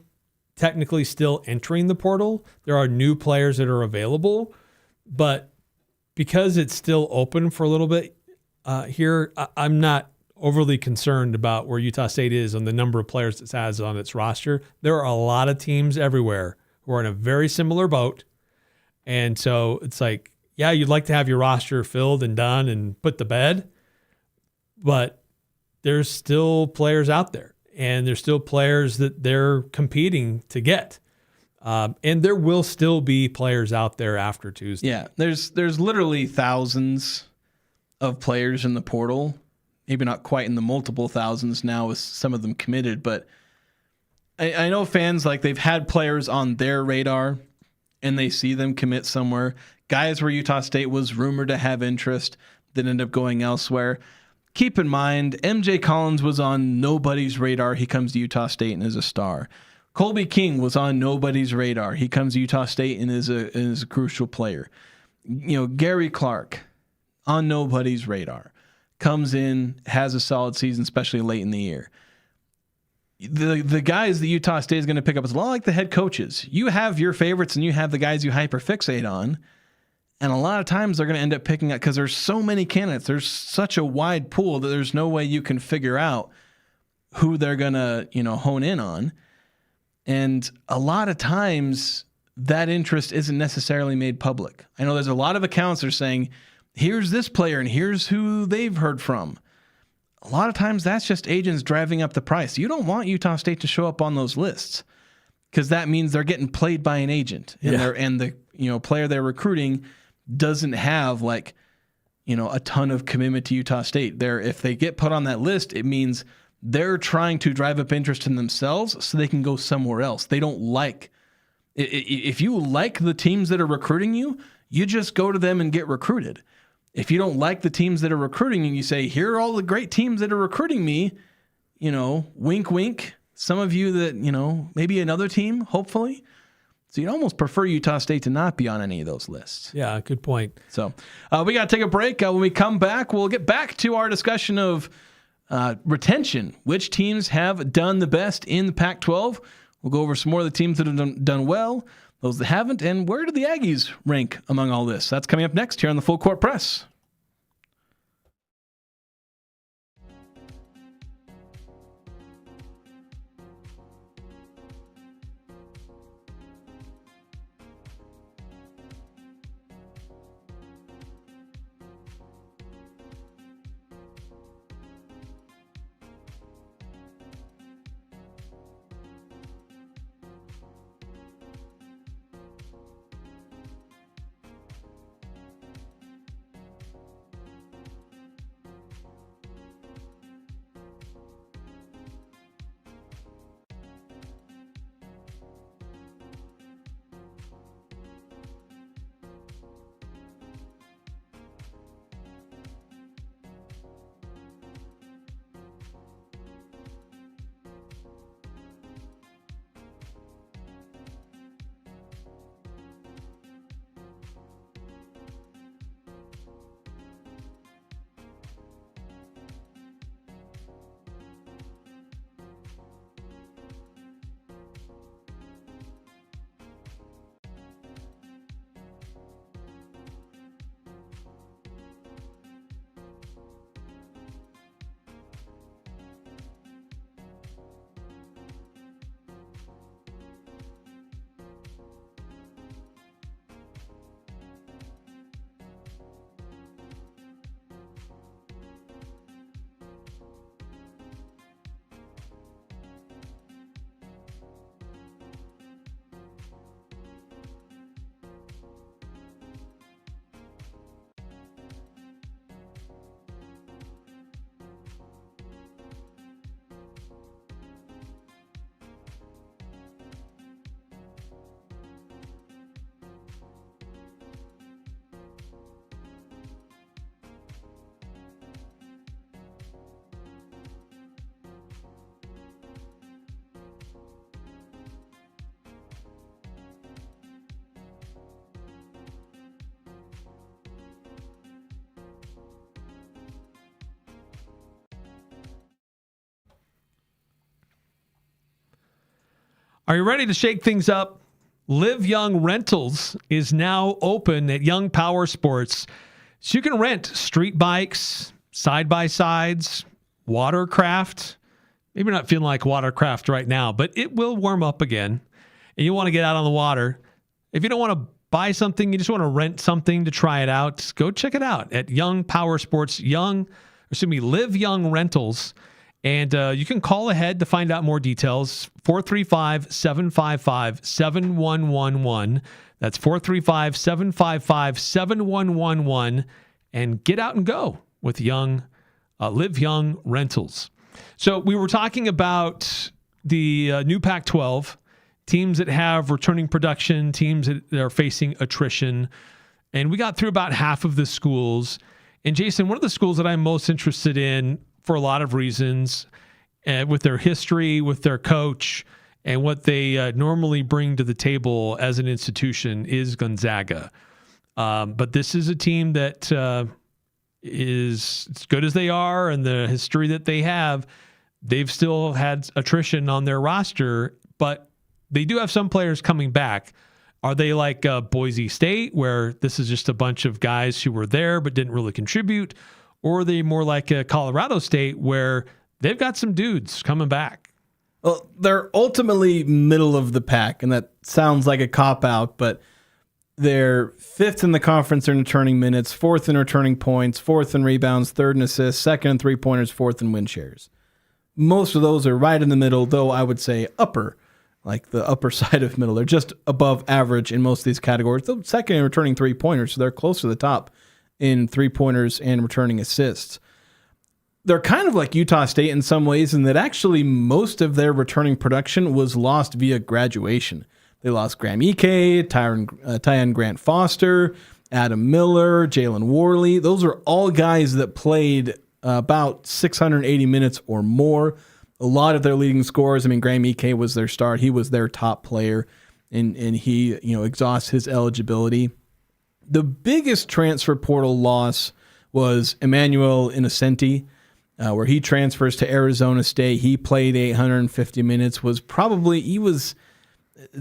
technically still entering the portal. There are new players that are available, but because it's still open for a little bit here, I'm not overly concerned about where Utah State is on the number of players it has on its roster. There are a lot of teams everywhere who are in a very similar boat. And so it's like, yeah, you'd like to have your roster filled and done and put to bed, but there's still players out there, and there's still players that they're competing to get. And there will still be players out there after Tuesday. Yeah, there's literally thousands of players in the portal. Maybe not quite in the multiple thousands now with some of them committed, but I know fans, they've had players on their radar and they see them commit somewhere. Guys where Utah State was rumored to have interest that ended up going elsewhere. Keep in mind, MJ Collins was on nobody's radar. He comes to Utah State and is a star. Colby King was on nobody's radar. He comes to Utah State and is a crucial player. Gary Clark on nobody's radar. Comes in, has a solid season, especially late in the year. The guys that Utah State is going to pick up is a lot like the head coaches. You have your favorites and you have the guys you hyperfixate on. And a lot of times they're going to end up picking up, because there's so many candidates. There's such a wide pool that there's no way you can figure out who they're going to, hone in on. And a lot of times that interest isn't necessarily made public. I know there's a lot of accounts that are saying, here's this player and here's who they've heard from. A lot of times that's just agents driving up the price. You don't want Utah State to show up on those lists, because that means they're getting played by an agent, and the player they're recruiting doesn't have a ton of commitment to Utah State. If they get put on that list, it means they're trying to drive up interest in themselves so they can go somewhere else. They don't if you like the teams that are recruiting you, you just go to them and get recruited. If you don't like the teams that are recruiting you, you say, here are all the great teams that are recruiting me, wink, wink. Some of you that, maybe another team, hopefully. So you'd almost prefer Utah State to not be on any of those lists. Yeah, good point. So we got to take a break. When we come back, we'll get back to our discussion of retention. Which teams have done the best in the Pac-12? We'll go over some more of the teams that have done well, those that haven't, and where do the Aggies rank among all this? That's coming up next here on the Full Court Press. Are you ready to shake things up? Live Young Rentals is now open at Young Power Sports. So you can rent street bikes, side-by-sides, watercraft. Maybe not feeling like watercraft right now, but it will warm up again. And you want to get out on the water. If you don't want to buy something, you just want to rent something to try it out, go check it out at Young Power Sports, Live Young Rentals. And you can call ahead to find out more details, 435-755-7111. That's 435-755-7111. And get out and go with Live Young Rentals. So we were talking about the new Pac-12, teams that have returning production, teams that are facing attrition. And we got through about half of the schools. And Jason, one of the schools that I'm most interested in for a lot of reasons, with their history, with their coach, and what they normally bring to the table as an institution is Gonzaga. But this is a team that is as good as they are and the history that they have. They've still had attrition on their roster, but they do have some players coming back. Are they like Boise State, where this is just a bunch of guys who were there but didn't really contribute? Or are they more like Colorado State, where they've got some dudes coming back? Well, they're ultimately middle of the pack, and that sounds like a cop-out, but they're fifth in the conference in returning minutes, fourth in returning points, fourth in rebounds, third in assists, second in three-pointers, fourth in win shares. Most of those are right in the middle, though I would say upper, like the upper side of middle. They're just above average in most of these categories. They're second in returning three-pointers, so they're close to the top in three-pointers and returning assists. They're kind of like Utah State in some ways, in that actually most of their returning production was lost via graduation. They lost Graham Ike, Tyan Grant Foster, Adam Miller, Jalen Worley. Those are all guys that played about 680 minutes or more. A lot of their leading scorers, Graham Ike was their star. He was their top player, and he exhausts his eligibility. The biggest transfer portal loss was Emmanuel Innocenti, where he transfers to Arizona State. He played 850 minutes, he was,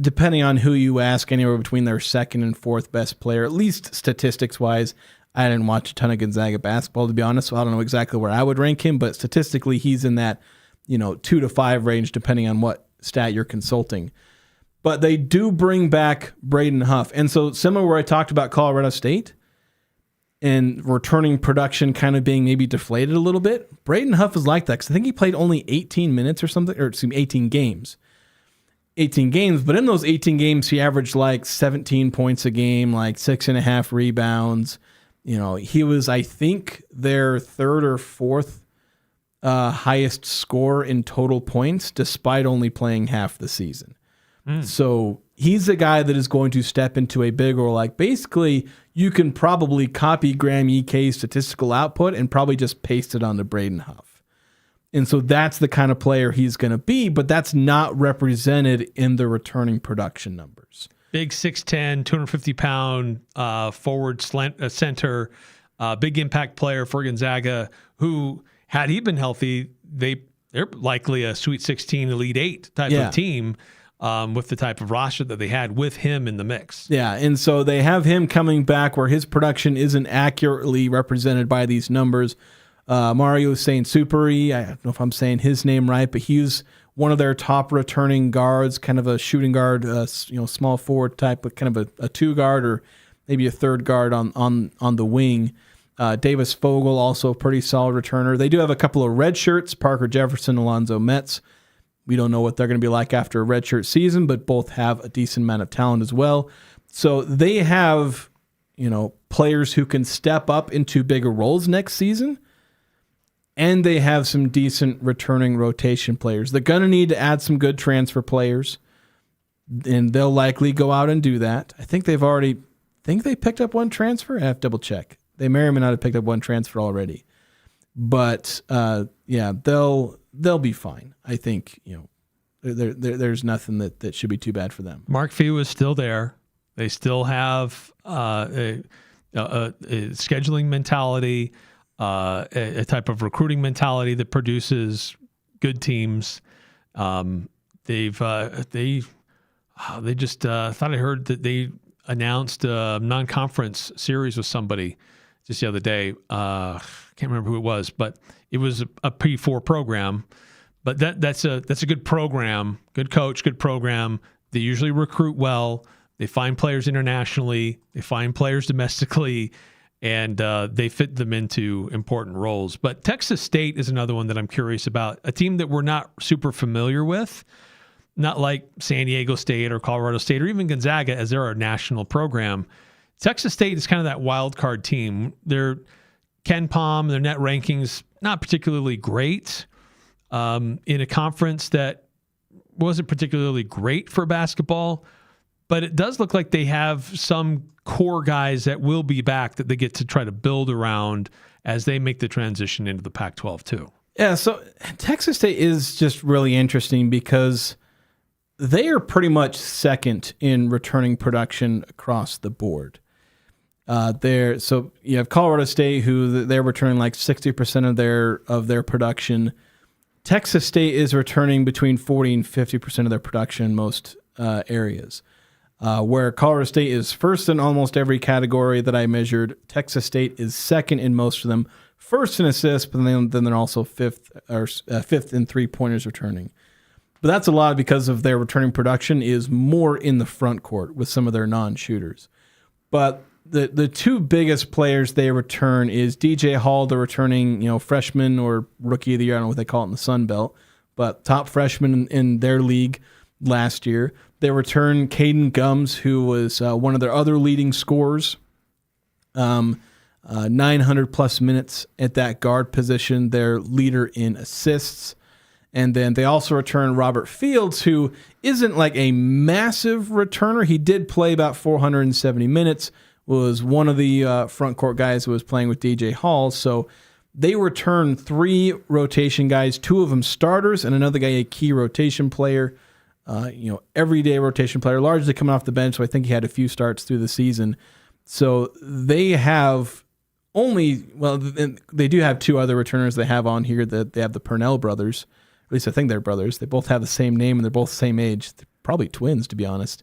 depending on who you ask, anywhere between their second and fourth best player, at least statistics-wise. I didn't watch a ton of Gonzaga basketball, to be honest, so I don't know exactly where I would rank him, but statistically he's in that 2 to 5 range, depending on what stat you're consulting. But they do bring back Braden Huff. And so similar where I talked about Colorado State and returning production kind of being maybe deflated a little bit, Braden Huff is like that, because I think he played only 18 minutes or something, or 18 games. 18 games, but in those 18 games, he averaged like 17 points a game, like 6.5 rebounds. He was, I think, their third or fourth highest score in total points, despite only playing half the season. So he's a guy that is going to step into a big role. Like, basically, you can probably copy Graham Ike's statistical output and probably just paste it onto Braden Huff. And so that's the kind of player he's going to be, but that's not represented in the returning production numbers. Big 6'10", 250-pound forward center, big impact player for Gonzaga, who, had he been healthy, they're likely a Sweet 16, Elite 8 type of team, with the type of roster that they had with him in the mix. Yeah, and so they have him coming back where his production isn't accurately represented by these numbers. Mario Saint-Superi, I don't know if I'm saying his name right, but he's one of their top returning guards, kind of a shooting guard, small forward type, but kind of a two guard or maybe a third guard on the wing. Davis Fogel, also a pretty solid returner. They do have a couple of red shirts, Parker Jefferson, Alonzo Metz. We don't know what they're going to be like after a redshirt season, but both have a decent amount of talent as well. So they have, players who can step up into bigger roles next season, and they have some decent returning rotation players. They're going to need to add some good transfer players, and they'll likely go out and do that. I think they picked up one transfer. I have to double check. They may or may not have picked up one transfer already. But they'll be fine. I think there's nothing that should be too bad for them. Mark Few is still there. They still have a scheduling mentality, a type of recruiting mentality that produces good teams. They they just thought I heard that they announced a non-conference series with somebody just the other day. Can't remember who it was, but it was a P4 program. But that's a good program, good coach, good program. They usually recruit well. They find players internationally. They find players domestically, and they fit them into important roles. But Texas State is another one that I'm curious about. A team that we're not super familiar with, not like San Diego State or Colorado State or even Gonzaga, as they're a national program. Texas State is kind of that wild card team. Their Ken Pom, their net rankings, not particularly great. In a conference that wasn't particularly great for basketball, but it does look like they have some core guys that will be back that they get to try to build around as they make the transition into the Pac-12 too. Yeah, so Texas State is just really interesting because they are pretty much second in returning production across the board. So you have Colorado State, who they're returning like 60% of their production. Texas State is returning between 40 and 50% of their production in most areas. Where Colorado State is first in almost every category that I measured, Texas State is second in most of them, first in assists, but then they're also fifth in three-pointers returning. But that's a lot because of their returning production is more in the front court with some of their non-shooters. But the two biggest players they return is DJ Hall, the returning freshman or rookie of the year. I don't know what they call it in the Sun Belt, but top freshman in their league last year. They return Caden Gums, who was one of their other leading scorers, 900-plus minutes at that guard position, their leader in assists. And then they also return Robert Fields, who isn't like a massive returner. He did play about 470 minutes, was one of the front court guys who was playing with DJ Hall. So they return 3 rotation guys, 2 of them starters, and another guy a key rotation player, everyday rotation player, largely coming off the bench. So I think he had a few starts through the season. So they have they do have 2 other returners they have on here. That they have the Purnell brothers. At least I think they're brothers. They both have the same name and they're both the same age. They're probably twins, to be honest.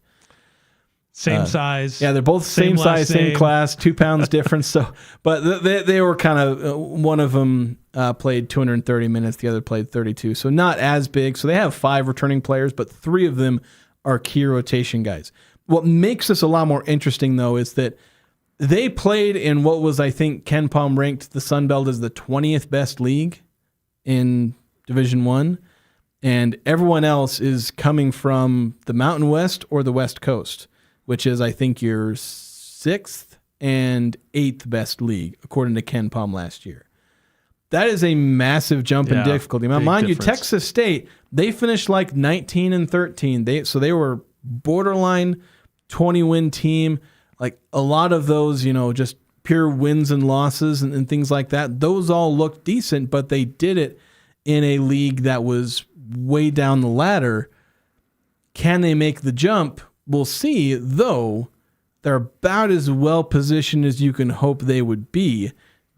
Same size. Yeah, they're both same size, same class, 2 pounds difference. So, but they were kind of one of them played 230 minutes, the other played 32. So not as big. So they have 5 returning players, but 3 of them are key rotation guys. What makes this a lot more interesting, though, is that they played in what was, I think, Ken Pom ranked the Sun Belt as the 20th best league in Division I, and everyone else is coming from the Mountain West or the West Coast, which is, I think, your 6th and 8th best league, according to Ken Pom last year. That is a massive jump in difficulty. Now, mind you, Texas State, they finished like 19-13. They were borderline 20-win team. Like a lot of those, just pure wins and losses and things like that, those all looked decent, but they did it in a league that was way down the ladder. Can they make the jump? We'll see, though they're about as well positioned as you can hope they would be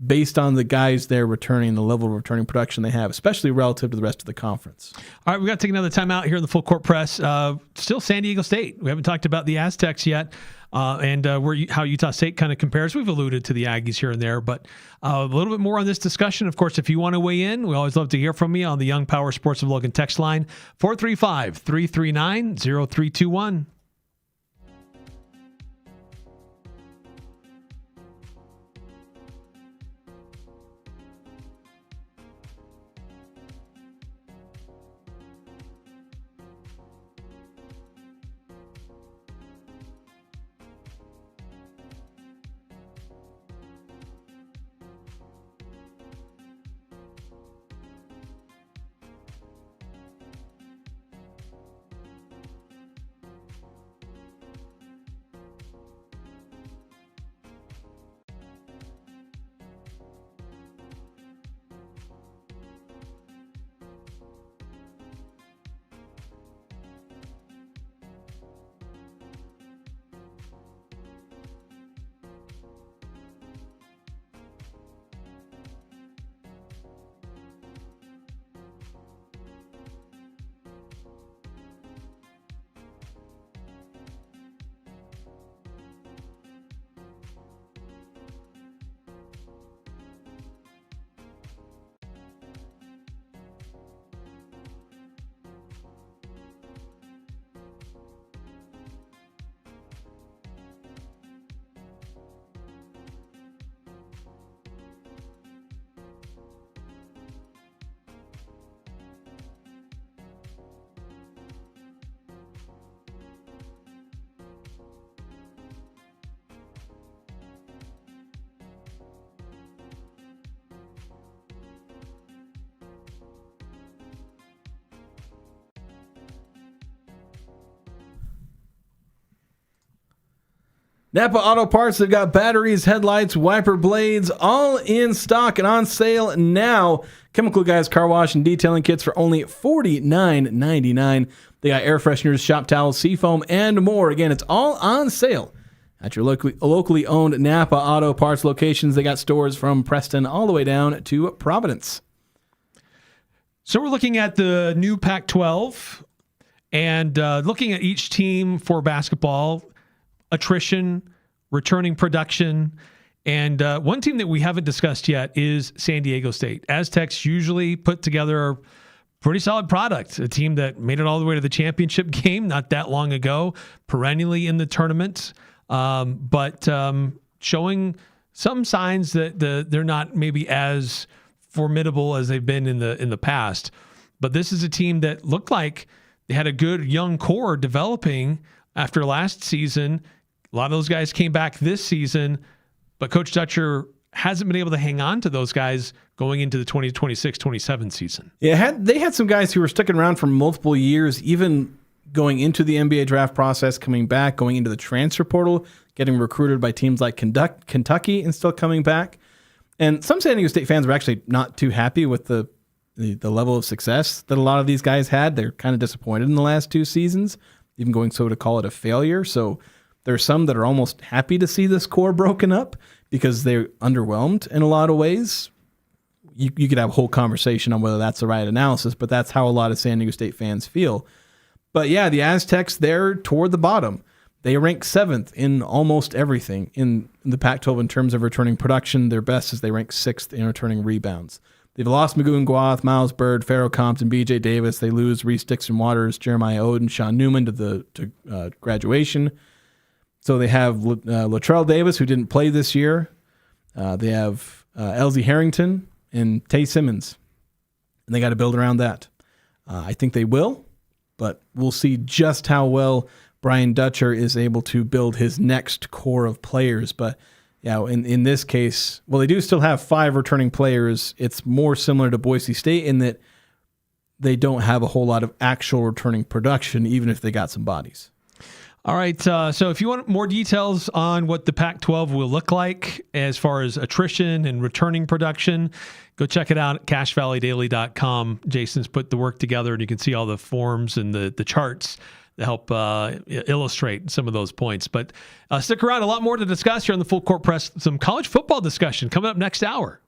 based on the guys they're returning, the level of returning production they have, especially relative to the rest of the conference. All right, we've got to take another time out here in the Full Court Press. Still San Diego State. We haven't talked about the Aztecs yet. And how Utah State kind of compares. We've alluded to the Aggies here and there, but a little bit more on this discussion. Of course, if you want to weigh in, we always love to hear from you on the Young Power Sports of Logan text line, 435-339-0321. Napa Auto Parts, they've got batteries, headlights, wiper blades, all in stock and on sale now. Chemical Guys Car Wash and Detailing Kits for only $49.99. They got air fresheners, shop towels, seafoam, and more. Again, it's all on sale at your locally owned Napa Auto Parts locations. They got stores from Preston all the way down to Providence. So we're looking at the new Pac-12 and looking at each team for basketball, attrition, returning production, and one team that we haven't discussed yet is San Diego State. Aztecs usually put together a pretty solid product, a team that made it all the way to the championship game not that long ago, perennially in the tournament, but showing some signs that they're not maybe as formidable as they've been in the past. But this is a team that looked like they had a good young core developing after last season. A lot of those guys came back this season, but Coach Dutcher hasn't been able to hang on to those guys going into the 2026-27 season. Yeah, they had some guys who were sticking around for multiple years, even going into the NBA draft process, coming back, going into the transfer portal, getting recruited by teams like Kentucky and still coming back. And some San Diego State fans were actually not too happy with the level of success that a lot of these guys had. They're kind of disappointed in the last 2 seasons, even going so to call it a failure. So there's some that are almost happy to see this core broken up because they're underwhelmed in a lot of ways. You could have a whole conversation on whether that's the right analysis, but that's how a lot of San Diego State fans feel. But yeah, the Aztecs, they're toward the bottom. They rank 7th in almost everything in the Pac-12 in terms of returning production. Their best is they rank 6th in returning rebounds. They've lost Magoo Nguath, Miles Bird, Pharaoh Compton, B.J. Davis. They lose Reese Dixon Waters, Jeremiah Oden, Sean Newman to graduation. So they have Latrell Davis, who didn't play this year. They have Elsie Harrington and Tay Simmons. And they got to build around that. I think they will, but we'll see just how well Brian Dutcher is able to build his next core of players. But yeah, in this case, well, they do still have 5 returning players. It's more similar to Boise State in that they don't have a whole lot of actual returning production, even if they got some bodies. All right, so if you want more details on what the Pac-12 will look like as far as attrition and returning production, go check it out at CashValleyDaily.com. Jason's put the work together, and you can see all the forms and the charts that help illustrate some of those points. But stick around, a lot more to discuss here on the Full Court Press. Some college football discussion coming up next hour.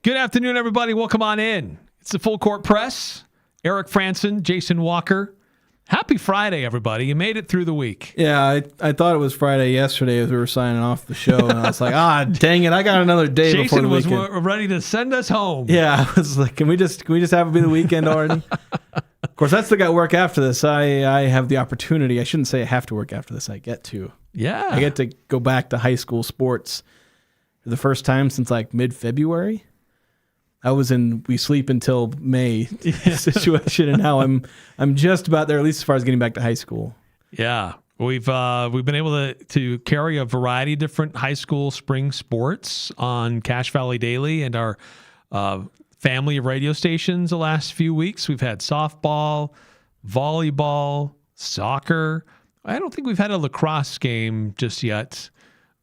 Good afternoon, everybody. Welcome on in. It's the Full Court Press. Eric Frandsen, Jason Walker. Happy Friday, everybody. You made it through the week. Yeah, I thought it was Friday yesterday as we were signing off the show, and I was like, dang it, I got another day before the weekend. Jason was ready to send us home. Yeah, I was like, can we just have it be the weekend already? Of course, I still got work after this. I have the opportunity. I shouldn't say I have to work after this. I get to. Yeah. I get to go back to high school sports for the first time since like mid-February. I was in we sleep until May situation, and now I'm just about there, at least as far as getting back to high school. Yeah, we've been able to carry a variety of different high school spring sports on Cache Valley Daily and our family of radio stations the last few weeks. We've had softball, volleyball, soccer. I don't think we've had a lacrosse game just yet,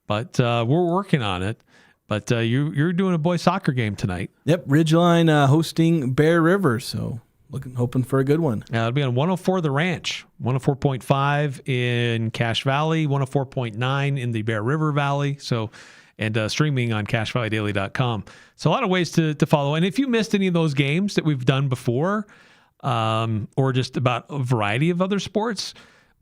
but we're working on it. But you're doing a boys soccer game tonight. Yep, Ridgeline hosting Bear River, so hoping for a good one. It'll be on 104 The Ranch, 104.5 in Cache Valley, 104.9 in the Bear River Valley. So, and streaming on CacheValleyDaily.com. So a lot of ways to follow. And if you missed any of those games that we've done before, or just about a variety of other sports,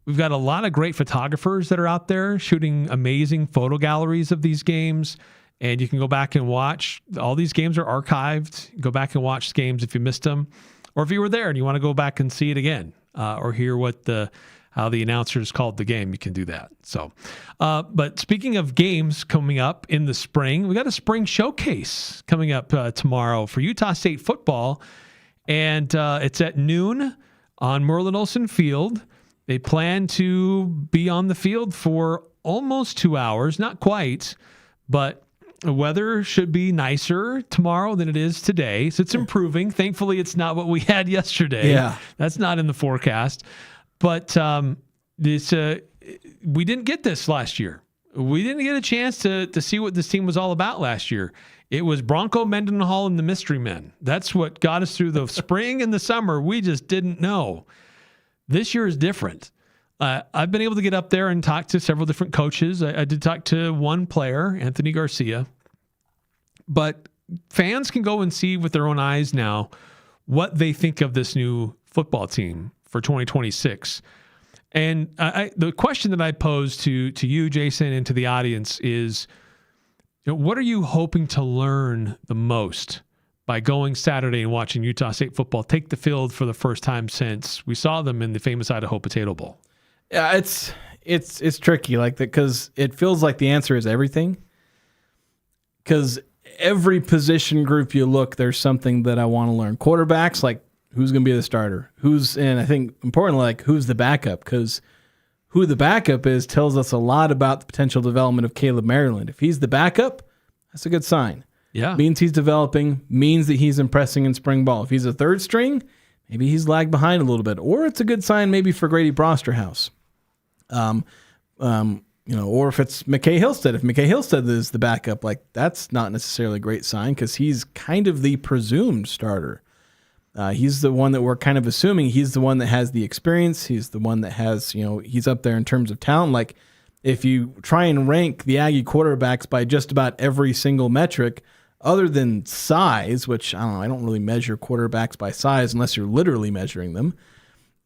we've got a lot of great photographers that are out there shooting amazing photo galleries of these games. And you can go back and watch. All these games are archived. Go back and watch games if you missed them. Or if you were there and you want to go back and see it again, or hear how the announcers called the game, you can do that. So, but speaking of games coming up in the spring, we got a spring showcase coming up tomorrow for Utah State football. And it's at noon on Merlin Olsen Field. They plan to be on the field for almost 2 hours, not quite, but the weather should be nicer tomorrow than it is today. So it's improving. Thankfully, it's not what we had yesterday. Yeah. That's not in the forecast. But we didn't get this last year. We didn't get a chance to see what this team was all about last year. It was Bronco Mendenhall and the Mystery Men. That's what got us through the spring and the summer. We just didn't know. This year is different. I've been able to get up there and talk to several different coaches. I did talk to one player, Anthony Garcia. But fans can go and see with their own eyes now what they think of this new football team for 2026. And the question that I pose to you, Jason, and to the audience is, what are you hoping to learn the most by going Saturday and watching Utah State football take the field for the first time since we saw them in the famous Idaho Potato Bowl? Yeah, it's tricky like that because it feels like the answer is everything. Because every position group you look, there's something that I want to learn. Quarterbacks, like who's going to be the starter? And I think importantly, like who's the backup? Because who the backup is tells us a lot about the potential development of Caleb Maryland. If he's the backup, that's a good sign. Yeah, means he's developing, means that he's impressing in spring ball. If he's a third string, maybe he's lagged behind a little bit, or it's a good sign maybe for Grady Brosterhouse. Or if it's McKay Hillstead, if McKay Hillstead is the backup, like that's not necessarily a great sign because he's kind of the presumed starter. He's the one that we're kind of assuming he's the one that has the experience. He's the one that has, he's up there in terms of talent. Like if you try and rank the Aggie quarterbacks by just about every single metric other than size, which I don't really measure quarterbacks by size unless you're literally measuring them.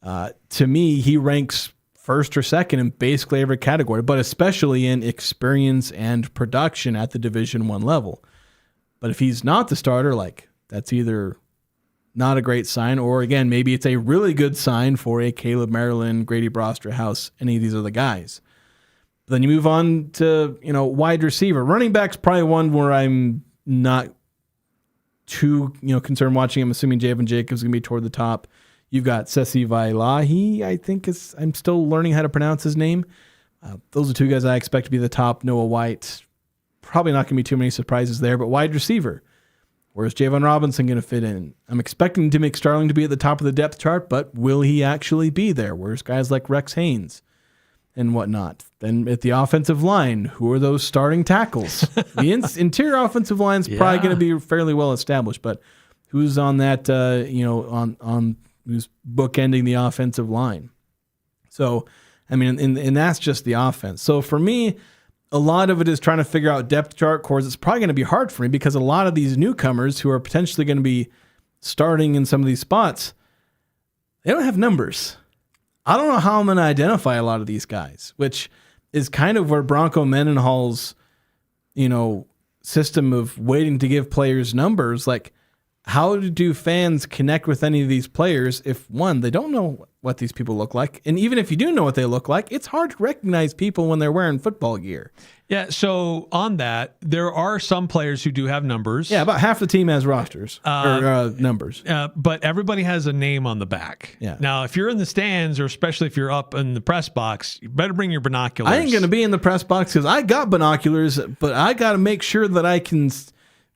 To me, he ranks first or second in basically every category, but especially in experience and production at the Division I level. But if he's not the starter, like that's either not a great sign, or again, maybe it's a really good sign for a Caleb Maryland, Grady Brosterhouse, any of these other guys. But then you move on to, wide receiver. Running back's probably one where I'm not too, concerned watching. I'm assuming Javon Jacobs is going to be toward the top. You've got Sesi Vailahi, I think I'm still learning how to pronounce his name. Those are two guys I expect to be the top. Noah White, probably not going to be too many surprises there, but wide receiver. Where's Javon Robinson going to fit in? I'm expecting Tim McStarling to be at the top of the depth chart, but will he actually be there? Where's guys like Rex Haynes and whatnot? Then at the offensive line, who are those starting tackles? The interior offensive line is probably going to be fairly well established, but who's on that, on who's bookending the offensive line? So, and that's just the offense. So for me, a lot of it is trying to figure out depth chart cores. It's probably going to be hard for me because a lot of these newcomers who are potentially going to be starting in some of these spots, they don't have numbers. I don't know how I'm going to identify a lot of these guys, which is kind of where Bronco Mendenhall's, system of waiting to give players numbers. Like, how do fans connect with any of these players if, one, they don't know what these people look like? And even if you do know what they look like, it's hard to recognize people when they're wearing football gear. Yeah, so on that, there are some players who do have numbers. Yeah, about half the team has rosters or numbers. But everybody has a name on the back. Yeah. Now, if you're in the stands, or especially if you're up in the press box, you better bring your binoculars. I ain't going to be in the press box because I got binoculars, but I got to make sure that I can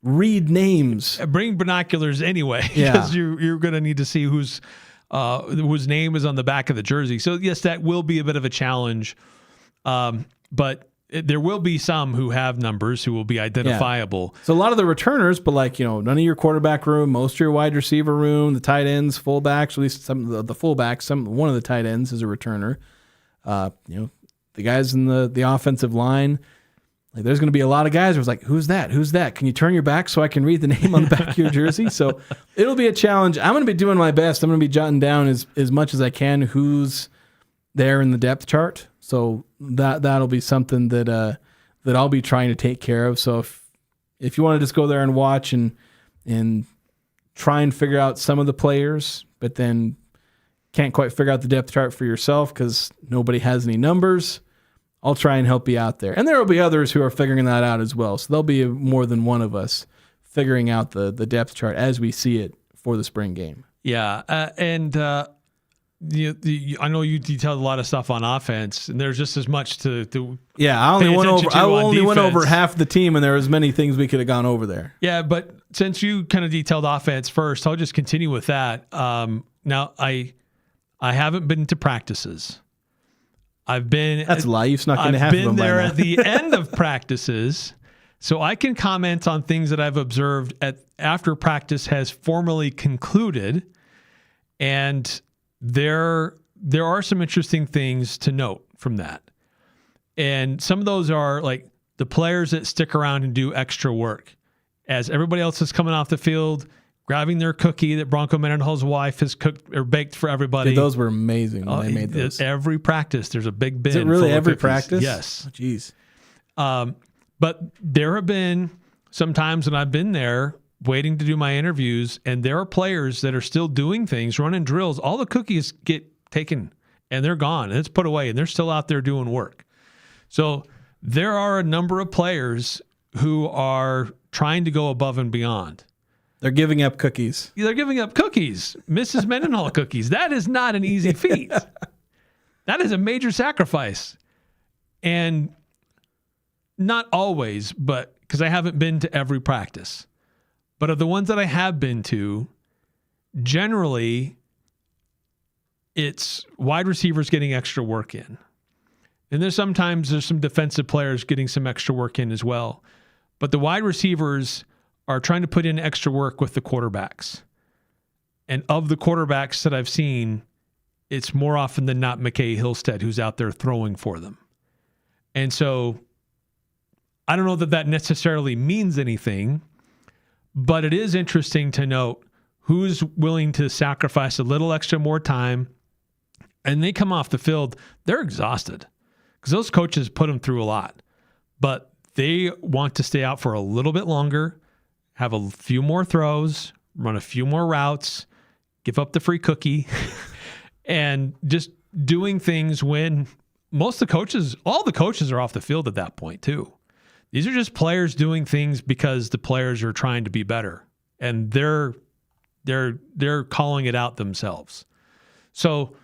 read names. Bring binoculars anyway, because you're going to need to see whose name is on the back of the jersey. So yes, that will be a bit of a challenge, but there will be some who have numbers who will be identifiable. Yeah. So a lot of the returners, but none of your quarterback room, most of your wide receiver room, the tight ends, fullbacks, or at least some of the fullbacks, one of the tight ends is a returner. The guys in the offensive line. Like, there's going to be a lot of guys who's like, who's that? Who's that? Can you turn your back so I can read the name on the back of your jersey? So it'll be a challenge. I'm going to be doing my best. I'm going to be jotting down as much as I can who's there in the depth chart. So that'll be something that I'll be trying to take care of. So if you want to just go there and watch and try and figure out some of the players, but then can't quite figure out the depth chart for yourself because nobody has any numbers, I'll try and help you out there. And there will be others who are figuring that out as well. So there'll be more than one of us figuring out the depth chart as we see it for the spring game. Yeah. I know you detailed a lot of stuff on offense, and there's just as much to yeah, I only went over half the team, and there was many things we could have gone over there. Yeah, but since you kind of detailed offense first, I'll just continue with that. Now, I haven't been to practices. That's a lie. You've snuck into half of them. I've been there at the end of practices, so I can comment on things that I've observed after practice has formally concluded, and there are some interesting things to note from that. And some of those are like the players that stick around and do extra work as everybody else is coming off the field, grabbing their cookie that Bronco Mendenhall's wife has cooked or baked for everybody. Dude, those were amazing when they made those. Every practice, there's a big bin. Is it really every cookies. practice? Yes. Jeez. But there have been some times when I've been there waiting to do my interviews, and there are players that are still doing things, running drills. All the cookies get taken, and they're gone, and it's put away, and they're still out there doing work. So there are a number of players who are trying to go above and beyond. They're giving up cookies. They're giving up cookies, Mrs. Mendenhall cookies. That is not an easy feat. That is a major sacrifice. And not always, but because I haven't been to every practice. But of the ones that I have been to, generally, it's wide receivers getting extra work in. And there's some defensive players getting some extra work in as well. But the wide receivers are trying to put in extra work with the quarterbacks. And of the quarterbacks that I've seen, it's more often than not McKay Hillstead who's out there throwing for them. And so I don't know that necessarily means anything, but it is interesting to note who's willing to sacrifice a little extra more time. And they come off the field, they're exhausted because those coaches put them through a lot. But they want to stay out for a little bit longer, have a few more throws, run a few more routes, give up the free cookie, and just doing things when all the coaches are off the field at that point too. These are just players doing things because the players are trying to be better, and they're calling it out themselves. So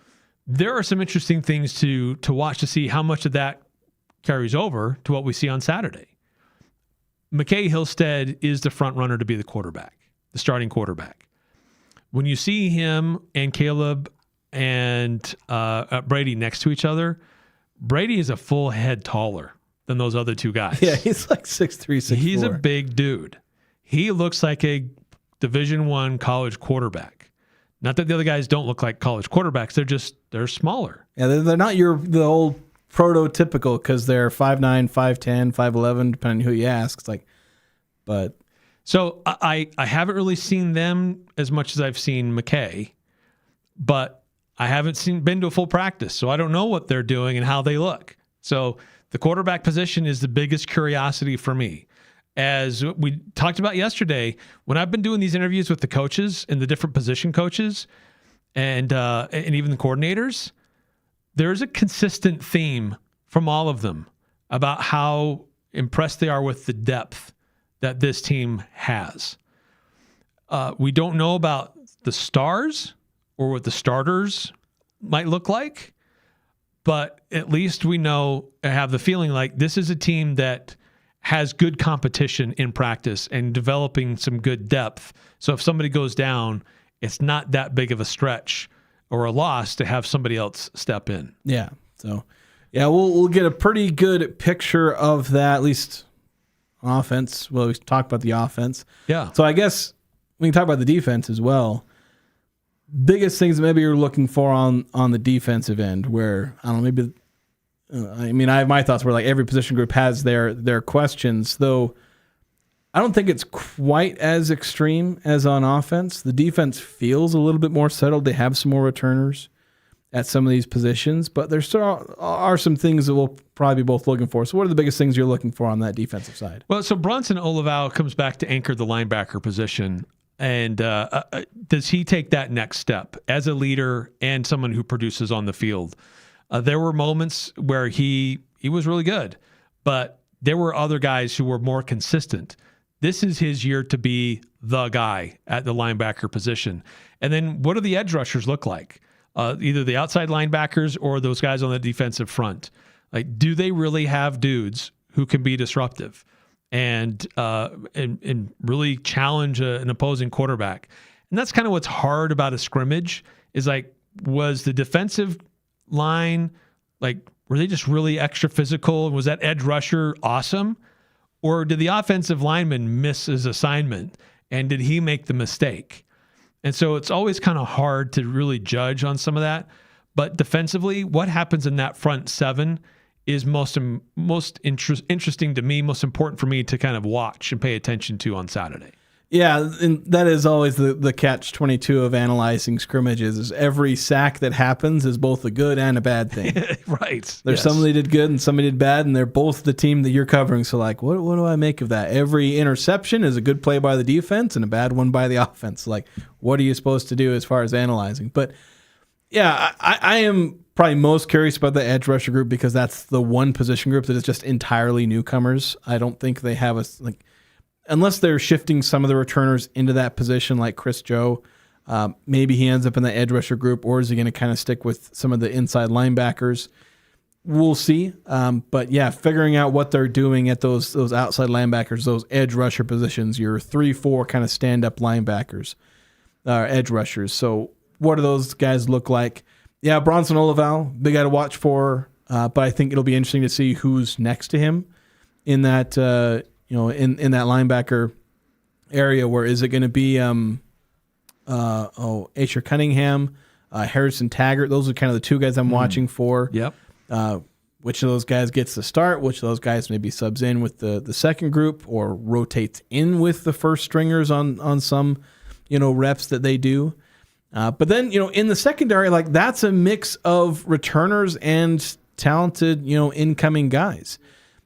there are some interesting things to watch to see how much of that carries over to what we see on Saturday. McKay Hillstead is the front runner to be the quarterback, the starting quarterback. When you see him and Caleb and Brady next to each other, Brady is a full head taller than those other two guys. Yeah, he's like 6'3", 6'4". He's a big dude. He looks like a Division I college quarterback. Not that the other guys don't look like college quarterbacks. They're smaller. Yeah, they're not the old prototypical because they're 5'9", 5'10", 5'11", depending on who you ask. It's like, but so I haven't really seen them as much as I've seen McKay, but I haven't been to a full practice, so I don't know what they're doing and how they look. So the quarterback position is the biggest curiosity for me. As we talked about yesterday, when I've been doing these interviews with the coaches and the different position coaches and even the coordinators, there's a consistent theme from all of them about how impressed they are with the depth that this team has. We don't know about the stars or what the starters might look like, but at least we know, I have the feeling like this is a team that has good competition in practice and developing some good depth. So if somebody goes down, it's not that big of a stretch or a loss to have somebody else step in. Yeah. So, yeah, we'll get a pretty good picture of that, at least on offense. Well, we talked about the offense. Yeah. So I guess we can talk about the defense as well. Biggest things maybe you're looking for on the defensive end, where I don't know, maybe. I have my thoughts where like every position group has their questions, though. I don't think it's quite as extreme as on offense. The defense feels a little bit more settled. They have some more returners at some of these positions, but there still are some things that we'll probably be both looking for. So what are the biggest things you're looking for on that defensive side? Well, so Bronson Olivau comes back to anchor the linebacker position. And does he take that next step as a leader and someone who produces on the field? There were moments where he was really good, but there were other guys who were more consistent. This is his year to be the guy at the linebacker position. And then what do the edge rushers look like? Either the outside linebackers or those guys on the defensive front. Like, do they really have dudes who can be disruptive and really challenge an opposing quarterback? And that's kind of what's hard about a scrimmage is like, was the defensive line, like, were they just really extra physical? Was that edge rusher awesome? Or did the offensive lineman miss his assignment? And did he make the mistake? And so it's always kind of hard to really judge on some of that. But defensively, what happens in that front seven is most interesting to me, most important for me to kind of watch and pay attention to on Saturday. Yeah, and that is always the catch-22 of analyzing scrimmages. Is every sack that happens is both a good and a bad thing. Right. There's somebody did good and somebody did bad, and they're both the team that you're covering. So, like, what do I make of that? Every interception is a good play by the defense and a bad one by the offense. Like, what are you supposed to do as far as analyzing? But, yeah, I am probably most curious about the edge rusher group because that's the one position group that is just entirely newcomers. I don't think they have unless they're shifting some of the returners into that position like Chris Joe, maybe he ends up in the edge rusher group, or is he going to kind of stick with some of the inside linebackers? We'll see. But yeah, figuring out what they're doing at those outside linebackers, those edge rusher positions, your 3-4 kind of stand-up linebackers, edge rushers. So what do those guys look like? Yeah, Bronson Olivau, big guy to watch for, but I think it'll be interesting to see who's next to him in that in that linebacker area. Where is it going to be Asher Cunningham, Harrison Taggart? Those are kind of the two guys I'm watching for. Yep. Which of those guys gets the start? Which of those guys maybe subs in with the second group or rotates in with the first stringers on some reps that they do. But then in the secondary, like, that's a mix of returners and talented incoming guys.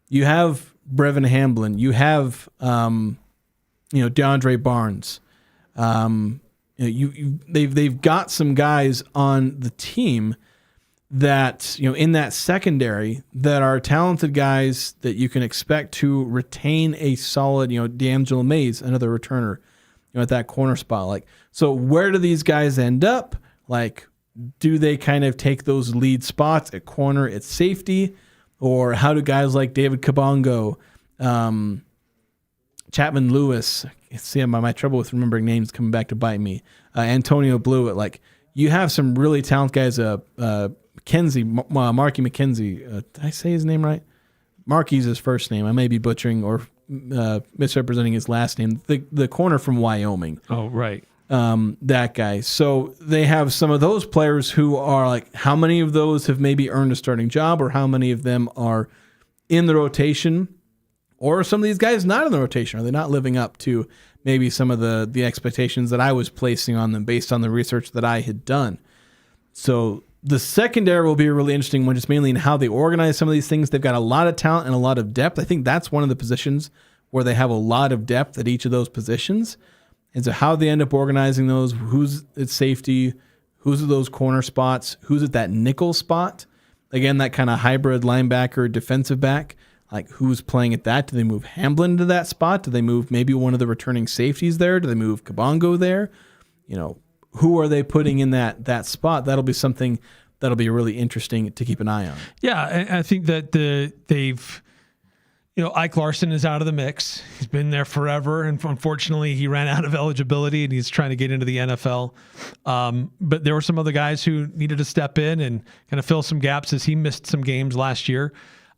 You have Brevin Hamblin. You have, DeAndre Barnes. They've got some guys on the team that in that secondary that are talented guys that you can expect to retain a solid. D'Angelo Mays, another returner, at that corner spot. Like, so where do these guys end up? Like, do they kind of take those lead spots at corner, at safety? Or how do guys like David Kabongo, Chapman Lewis, see my trouble with remembering names coming back to bite me, Antonio Blewett, like, you have some really talented guys, Marky McKenzie, did I say his name right? Marky's his first name. I may be butchering or misrepresenting his last name. The corner from Wyoming. Oh, right. that guy. So they have some of those players who are like, how many of those have maybe earned a starting job, or how many of them are in the rotation, or are some of these guys not in the rotation? Are they not living up to maybe some of the expectations that I was placing on them based on the research that I had done? So the secondary will be a really interesting one, just mainly in how they organize some of these things. They've got a lot of talent and a lot of depth. I think that's one of the positions where they have a lot of depth at each of those positions. And so how they end up organizing those, who's at safety, who's at those corner spots, who's at that nickel spot. Again, that kind of hybrid linebacker, defensive back. Like, who's playing at that? Do they move Hamblin to that spot? Do they move maybe one of the returning safeties there? Do they move Kabongo there? Who are they putting in that spot? That'll be something that'll be really interesting to keep an eye on. Yeah, I think that they've, Ike Larson is out of the mix. He's been there forever, and unfortunately, he ran out of eligibility, and he's trying to get into the NFL. But there were some other guys who needed to step in and kind of fill some gaps as he missed some games last year.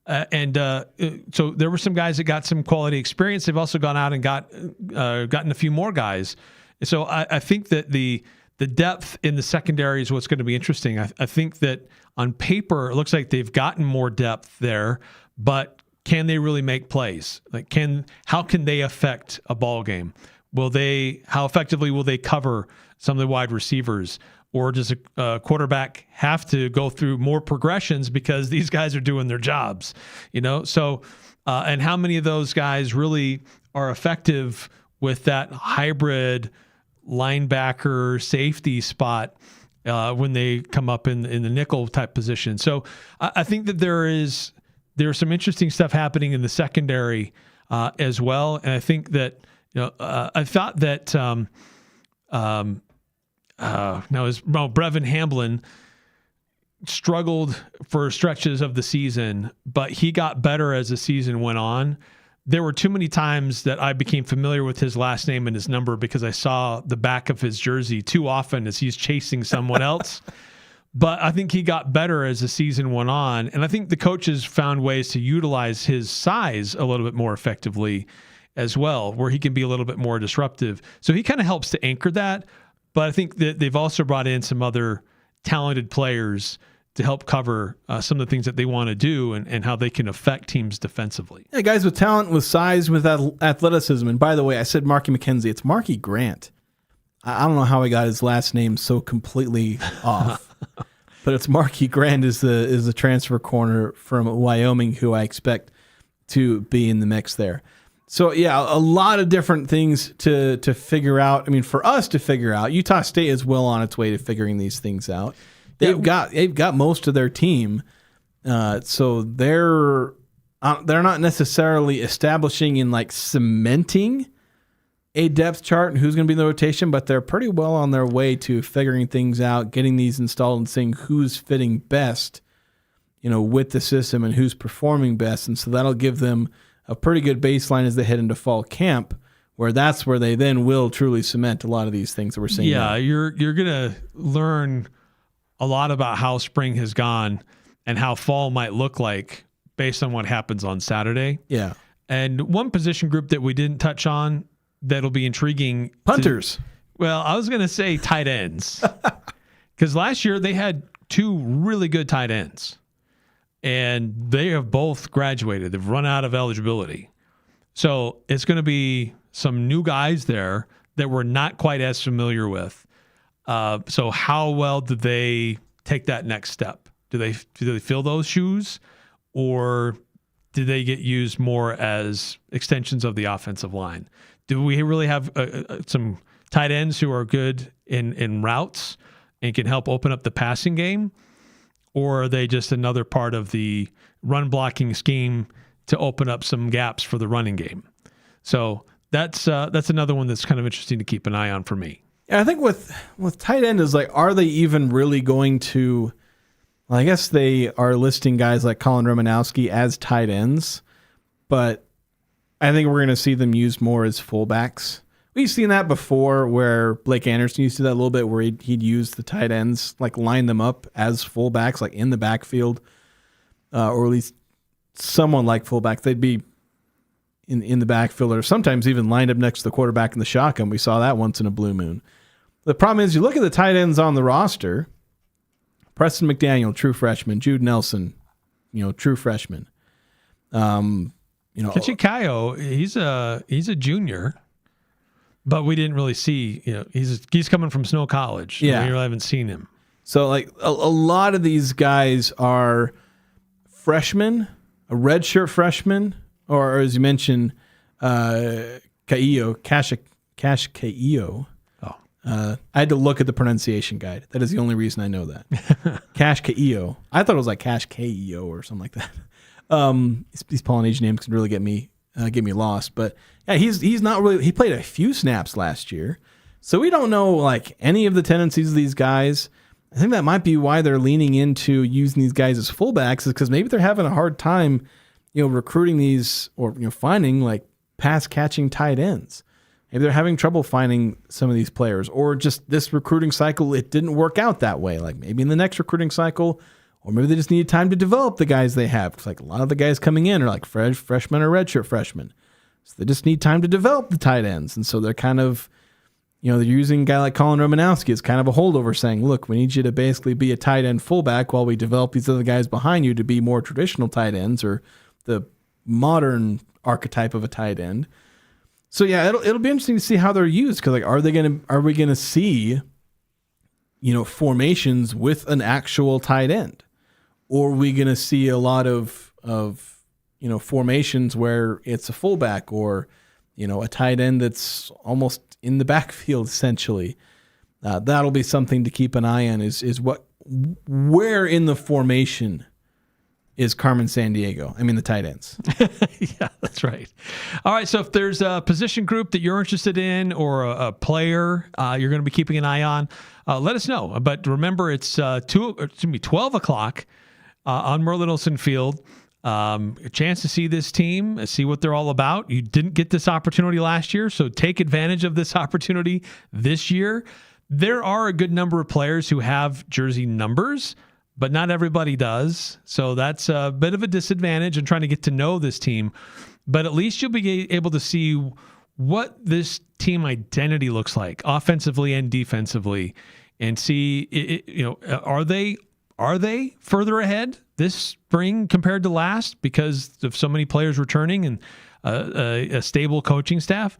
So there were some guys that got some quality experience. They've also gone out and gotten a few more guys. So I think that the depth in the secondary is what's going to be interesting. I think that on paper, it looks like they've gotten more depth there, but can they really make plays? Like, how can they affect a ball game? How effectively will they cover some of the wide receivers? Or does a quarterback have to go through more progressions because these guys are doing their jobs? So and how many of those guys really are effective with that hybrid linebacker safety spot when they come up in the nickel type position? So I think that there's some interesting stuff happening in the secondary as well. And I think that I thought that Brevin Hamblin struggled for stretches of the season, but he got better as the season went on. There were too many times that I became familiar with his last name and his number because I saw the back of his jersey too often as he's chasing someone else. But I think he got better as the season went on. And I think the coaches found ways to utilize his size a little bit more effectively as well, where he can be a little bit more disruptive. So he kind of helps to anchor that. But I think that they've also brought in some other talented players to help cover some of the things that they want to do and how they can affect teams defensively. Yeah, guys with talent, with size, with athleticism. And by the way, I said Marky McKenzie. It's Marky Grant. I don't know how he got his last name so completely off. But it's Marky Grant is the transfer corner from Wyoming, who I expect to be in the mix there. So, yeah, a lot of different things to figure out. I mean, for us to figure out, Utah State is well on its way to figuring these things out. They've got most of their team, so they're not necessarily establishing and like cementing a depth chart and who's going to be in the rotation, but they're pretty well on their way to figuring things out, getting these installed, and seeing who's fitting best, with the system and who's performing best, and so that'll give them a pretty good baseline as they head into fall camp, where that's where they then will truly cement a lot of these things that we're seeing. Yeah, now. you're going to learn a lot about how spring has gone and how fall might look like based on what happens on Saturday. Yeah. And one position group that we didn't touch on that'll be intriguing. Punters. I was going to say tight ends. Because last year they had two really good tight ends. And they have both graduated. They've run out of eligibility. So it's going to be some new guys there that we're not quite as familiar with. So how well do they take that next step? Do they fill those shoes, or do they get used more as extensions of the offensive line? Do we really have some tight ends who are good in routes and can help open up the passing game? Or are they just another part of the run blocking scheme to open up some gaps for the running game? So that's another one that's kind of interesting to keep an eye on for me. Yeah, I think with tight end is like, are they even really going to? Well, I guess they are listing guys like Colin Romanowski as tight ends, but I think we're going to see them used more as fullbacks. We've seen that before, where Blake Anderson used to do that a little bit, where he'd use the tight ends, like line them up as fullbacks, like in the backfield, or at least someone like fullback. They'd be in the backfield, or sometimes even lined up next to the quarterback in the shotgun. We saw that once in a blue moon. The problem is you look at the tight ends on the roster. Preston McDaniel, true freshman. Jude Nelson, true freshman. Kachikayo, he's a junior, but we didn't really see. He's coming from Snow College. Yeah, we really haven't seen him. So like a lot of these guys are freshmen, a redshirt freshman, or as you mentioned, Cash Caillo. I had to look at the pronunciation guide. That is the only reason I know that. Cash Caillo. I thought it was like Cash Caillo or something like that. These Polynesian names can really get me lost. But yeah, he's not really. He played a few snaps last year, so we don't know like any of the tendencies of these guys. I think that might be why they're leaning into using these guys as fullbacks, is because maybe they're having a hard time, recruiting these or finding like pass catching tight ends. Maybe they're having trouble finding some of these players, or just this recruiting cycle, it didn't work out that way. Like maybe in the next recruiting cycle, or maybe they just need time to develop the guys they have. It's like a lot of the guys coming in are like freshmen or redshirt freshmen. So they just need time to develop the tight ends. And so they're kind of, they're using a guy like Colin Romanowski as kind of a holdover, saying, look, we need you to basically be a tight end fullback while we develop these other guys behind you to be more traditional tight ends or the modern archetype of a tight end. So yeah, it'll be interesting to see how they're used, because like are we gonna see formations with an actual tight end, or are we gonna see a lot of formations where it's a fullback or a tight end that's almost in the backfield essentially? That'll be something to keep an eye on. Where in the formation is Carmen Sandiego? I mean, the tight ends. Yeah, that's right. All right, so if there's a position group that you're interested in or a player you're going to be keeping an eye on, let us know. But remember, it's 12 o'clock on Merlin Olsen Field. A chance to see this team, see what they're all about. You didn't get this opportunity last year, so take advantage of this opportunity this year. There are a good number of players who have jersey numbers, but not everybody does. So that's a bit of a disadvantage in trying to get to know this team. But at least you'll be able to see what this team identity looks like offensively and defensively, and see, are they further ahead this spring compared to last because of so many players returning and a stable coaching staff?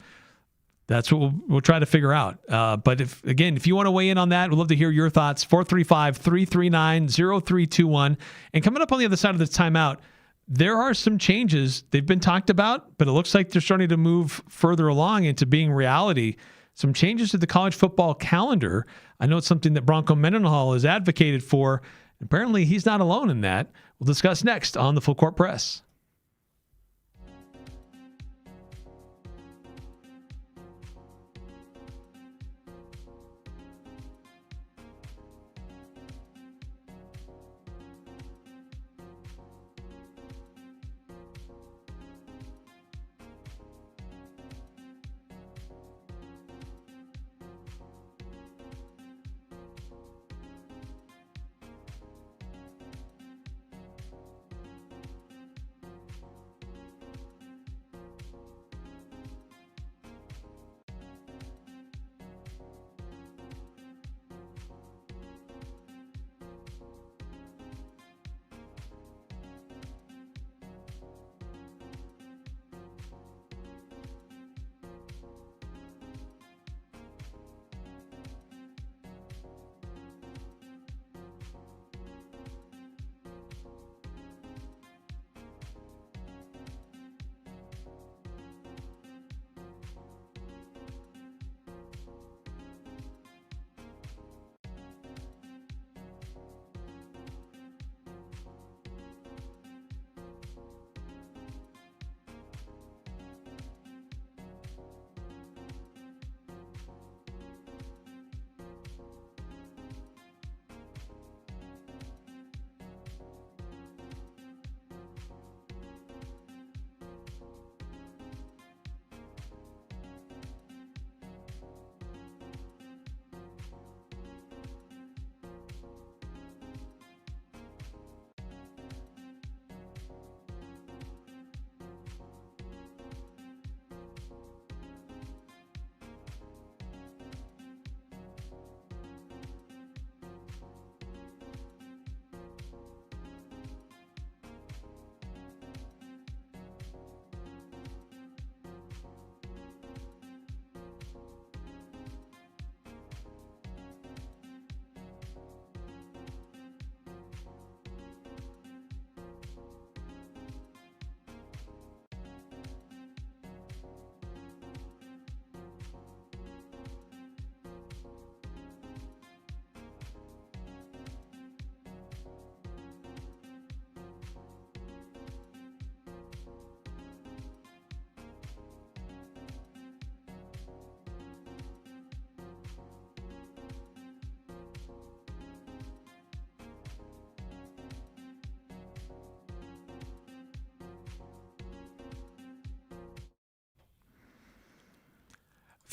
That's what we'll try to figure out. But if you want to weigh in on that, we'd love to hear your thoughts. 435-339-0321. And coming up on the other side of this timeout, there are some changes. They've been talked about, but it looks like they're starting to move further along into being reality. Some changes to the college football calendar. I know it's something that Bronco Mendenhall has advocated for. Apparently, he's not alone in that. We'll discuss next on the Full Court Press.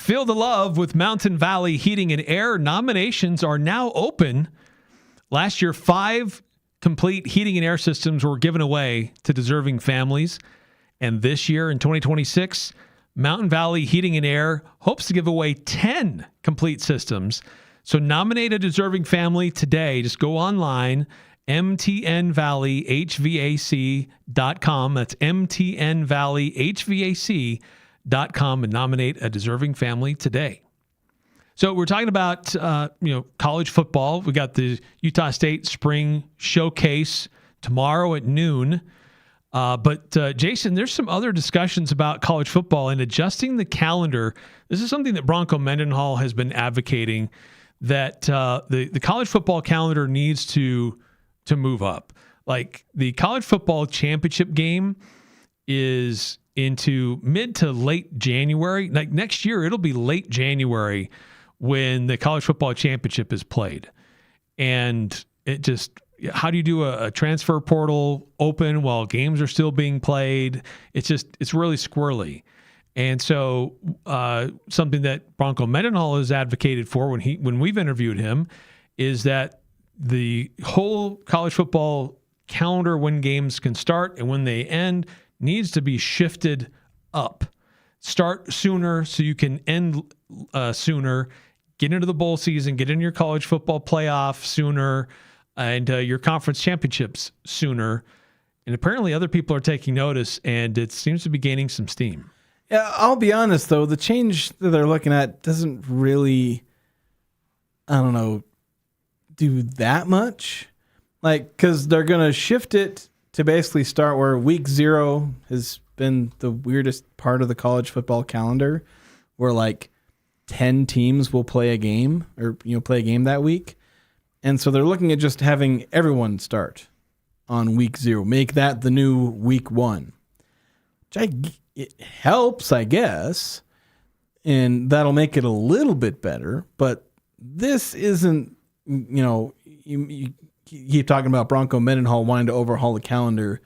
Feel the love with Mountain Valley Heating and Air. Nominations are now open. Last year, 5 complete heating and air systems were given away to deserving families. And this year, in 2026, Mountain Valley Heating and Air hopes to give away 10 complete systems. So nominate a deserving family today. Just go online, mtnvalleyhvac.com. That's mtnvalleyhvac.com, and nominate a deserving family today. So we're talking about college football. We got the Utah State Spring Showcase tomorrow at noon. But Jason, there's some other discussions about college football and adjusting the calendar. This is something that Bronco Mendenhall has been advocating, that the college football calendar needs to move up. Like, the college football championship game is into mid to late January. Like, next year, it'll be late January when the college football championship is played. And it just, how do you do a transfer portal open while games are still being played? It's really squirrely. And so something that Bronco Mendenhall has advocated for when we've interviewed him is that the whole college football calendar, when games can start and when they end, needs to be shifted up. Start sooner so you can end sooner, get into the bowl season, get into your college football playoff sooner, and your conference championships sooner. And apparently other people are taking notice, and it seems to be gaining some steam. Yeah, I'll be honest, though. The change that they're looking at doesn't really, do that much. Like, because they're going to shift it to basically start where week 0 has been the weirdest part of the college football calendar, where like 10 teams will play a game that week. And so they're looking at just having everyone start on week 0, make that the new week 1, which it helps, I guess, and that'll make it a little bit better. But this isn't, you keep talking about Bronco Mendenhall wanting to overhaul the calendar.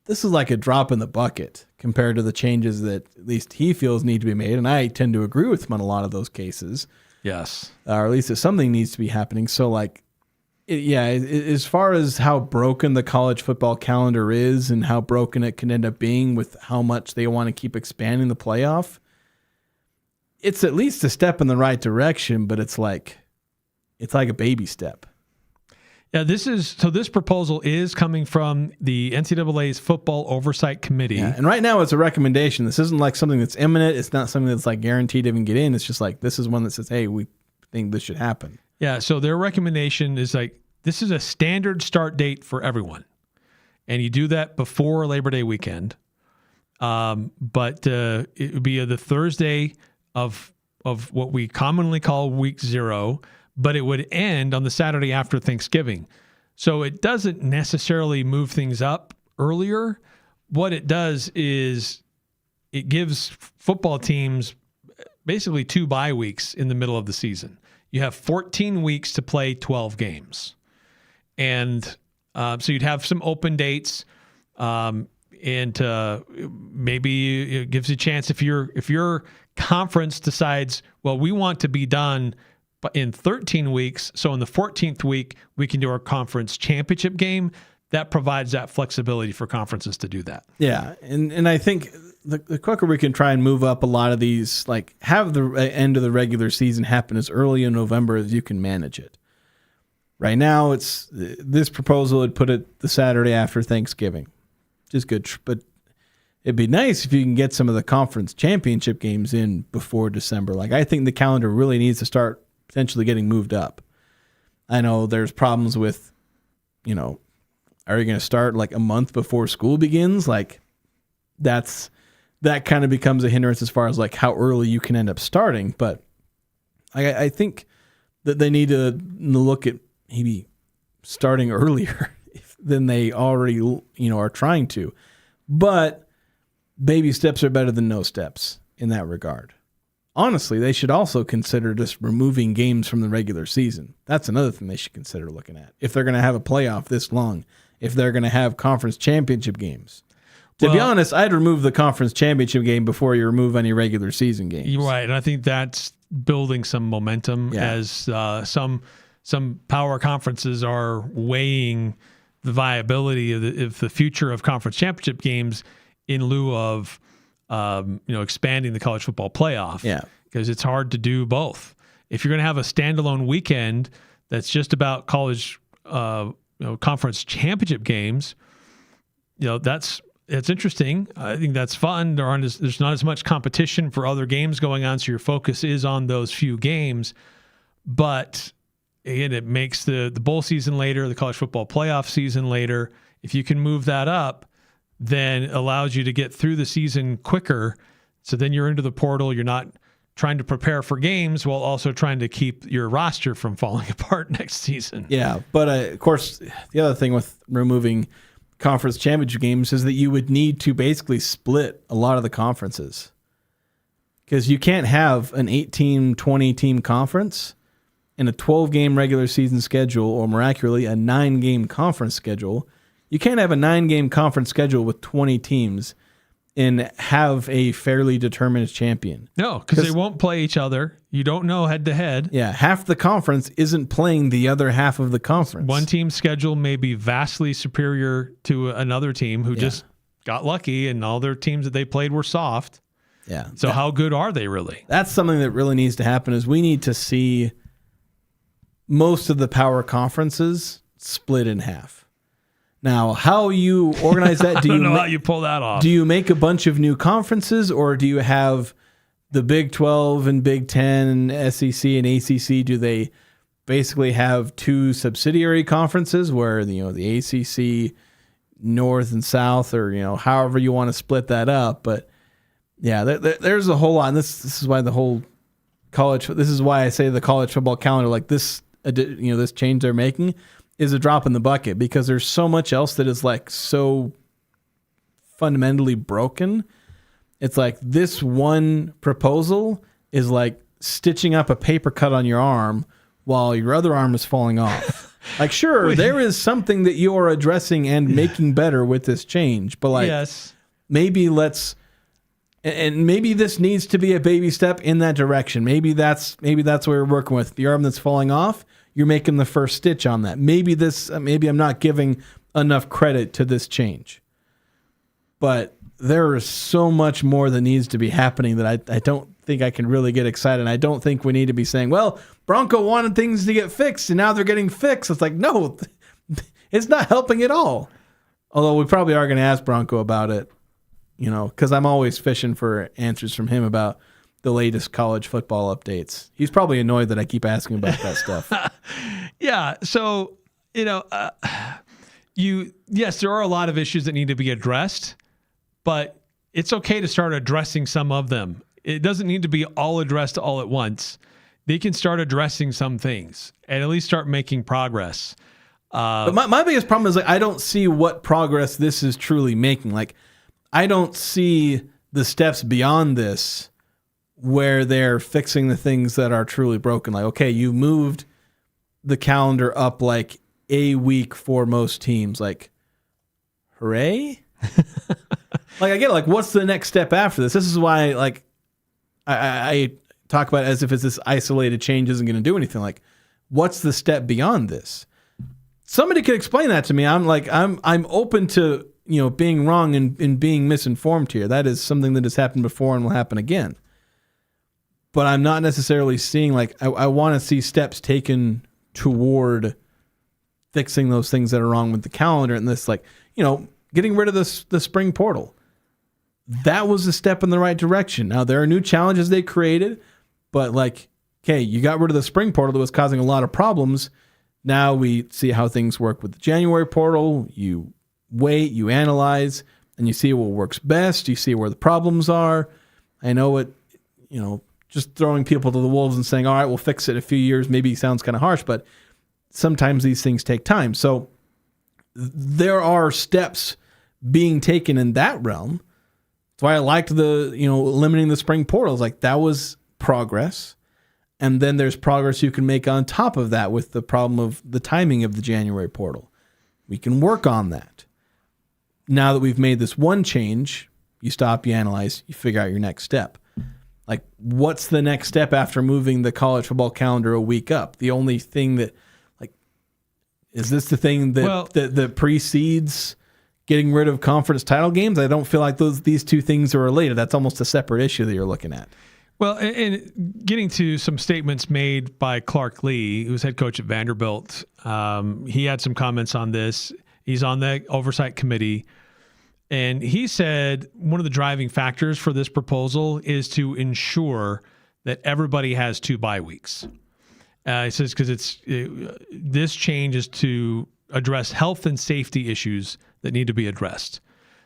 This is like a drop in the bucket compared to the changes that at least he feels need to be made. And I tend to agree with him on a lot of those cases. Yes. Or at least that something needs to be happening. So like, as far as how broken the college football calendar is and how broken it can end up being with how much they want to keep expanding the playoff, it's at least a step in the right direction, but it's like a baby step. Yeah, this proposal is coming from the NCAA's Football Oversight Committee. Yeah, and right now it's a recommendation. This isn't like something that's imminent. It's not something that's like guaranteed to even get in. It's just like, this is one that says, hey, we think this should happen. Yeah, so their recommendation is like, this is a standard start date for everyone. And you do that before Labor Day weekend. But it would be the Thursday of what we commonly call week 0, but it would end on the Saturday after Thanksgiving. So it doesn't necessarily move things up earlier. What it does is it gives football teams basically 2 bye weeks in the middle of the season. You have 14 weeks to play 12 games. And so you'd have some open dates, and maybe it gives you a chance if your conference decides, well, we want to be done in 13 weeks, so in the 14th week we can do our conference championship game. That provides that flexibility for conferences to do that. Yeah, and I think the quicker we can try and move up a lot of these, like have the end of the regular season happen as early in November as you can manage it. Right now, it's this proposal would put it the Saturday after Thanksgiving, which is good. But it'd be nice if you can get some of the conference championship games in before December. Like, I think the calendar really needs to start potentially getting moved up. I know there's problems with, are you going to start like a month before school begins? Like, that kind of becomes a hindrance as far as like how early you can end up starting. But I think that they need to look at maybe starting earlier than they already, are trying to. But baby steps are better than no steps in that regard. Honestly, they should also consider just removing games from the regular season. That's another thing they should consider looking at. If they're going to have a playoff this long, if they're going to have conference championship games. To be honest, I'd remove the conference championship game before you remove any regular season games. You're right, and I think that's building some momentum as some power conferences are weighing the viability of the future of conference championship games in lieu of expanding the college football playoff. Yeah, because it's hard to do both. If you're going to have a standalone weekend that's just about college conference championship games, it's interesting. I think that's fun. There's not as much competition for other games going on, so your focus is on those few games. But again, it makes the bowl season later, the college football playoff season later. If you can move that up, then it allows you to get through the season quicker. So then you're into the portal. You're not trying to prepare for games while also trying to keep your roster from falling apart next season. Yeah, but of course, the other thing with removing conference championship games is that you would need to basically split a lot of the conferences, because you can't have an 18, 20-team conference and a 12-game regular season schedule, or more accurately, a 9-game conference schedule. You can't have a 9-game conference schedule with 20 teams and have a fairly determined champion. No, because they won't play each other. You don't know head-to-head. Yeah, half the conference isn't playing the other half of the conference. One team's schedule may be vastly superior to another team who just got lucky and all their teams that they played were soft. Yeah. So how good are they really? That's something that really needs to happen, is we need to see most of the power conferences split in half. Now, how you organize that? I don't know how you pull that off. Do you make a bunch of new conferences, or do you have the Big 12 and Big 10 and SEC and ACC? Do they basically have two subsidiary conferences where the ACC North and South, or however you want to split that up? But yeah, there's a whole lot. And this is why the whole college. This is why I say the college football calendar, like this, this change they're making, is a drop in the bucket, because there's so much else that is like so fundamentally broken. It's like this one proposal is like stitching up a paper cut on your arm while your other arm is falling off. Like, sure, there is something that you are addressing and making better with this change, but like, maybe maybe this needs to be a baby step in that direction. Maybe that's what we're working with. The arm that's falling off, you're making the first stitch on that. Maybe I'm not giving enough credit to this change. But there is so much more that needs to be happening that I don't think I can really get excited. I don't think we need to be saying, well, Bronco wanted things to get fixed and now they're getting fixed. It's like, no, it's not helping at all. Although we probably are going to ask Bronco about it, because I'm always fishing for answers from him about the latest college football updates. He's probably annoyed that I keep asking about that stuff. Yeah. So, yes, there are a lot of issues that need to be addressed, but it's okay to start addressing some of them. It doesn't need to be all addressed all at once. They can start addressing some things and at least start making progress. But my biggest problem is, like, I don't see what progress this is truly making. Like, I don't see the steps beyond this where they're fixing the things that are truly broken. Like, okay, you moved the calendar up like a week for most teams. Like, hooray? Like, I get it. Like, what's the next step after this? This is why, like, I talk about it as if it's this isolated change isn't going to do anything. Like, what's the step beyond this? Somebody could explain that to me. I'm open to, being wrong and being misinformed here. That is something that has happened before and will happen again. But I'm not necessarily seeing, like, I want to see steps taken toward fixing those things that are wrong with the calendar. And this, like, getting rid of the spring portal. That was a step in the right direction. Now, there are new challenges they created, but, like, okay, you got rid of the spring portal that was causing a lot of problems. Now we see how things work with the January portal. You wait, you analyze, and you see what works best. You see where the problems are. I know it, just throwing people to the wolves and saying, all right, we'll fix it in a few years, maybe sounds kind of harsh, but sometimes these things take time. So there are steps being taken in that realm. That's why I liked the, limiting the spring portals. Like, that was progress. And then there's progress you can make on top of that with the problem of the timing of the January portal. We can work on that. now that we've made this one change, you stop, you analyze, you figure out your next step. Like, what's the next step after moving the college football calendar a week up? The only thing that, like, is this the thing that precedes getting rid of conference title games? I don't feel like these two things are related. That's almost a separate issue that you're looking at. Well, and getting to some statements made by Clark Lee, who's head coach at Vanderbilt, he had some comments on this. He's on the oversight committee. And he said one of the driving factors for this proposal is to ensure that everybody has 2 bye weeks. He says because this change is to address health and safety issues that need to be addressed.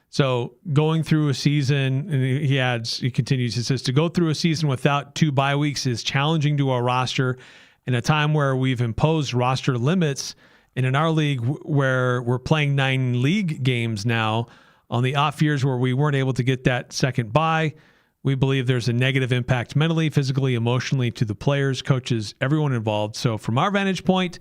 So going through a season, and he continues, he says, to go through a season without 2 bye weeks is challenging to our roster in a time where we've imposed roster limits. And in our league where we're playing 9 league games now, on the off years where we weren't able to get that second bye, we believe there's a negative impact mentally, physically, emotionally to the players, coaches, everyone involved. So from our vantage point,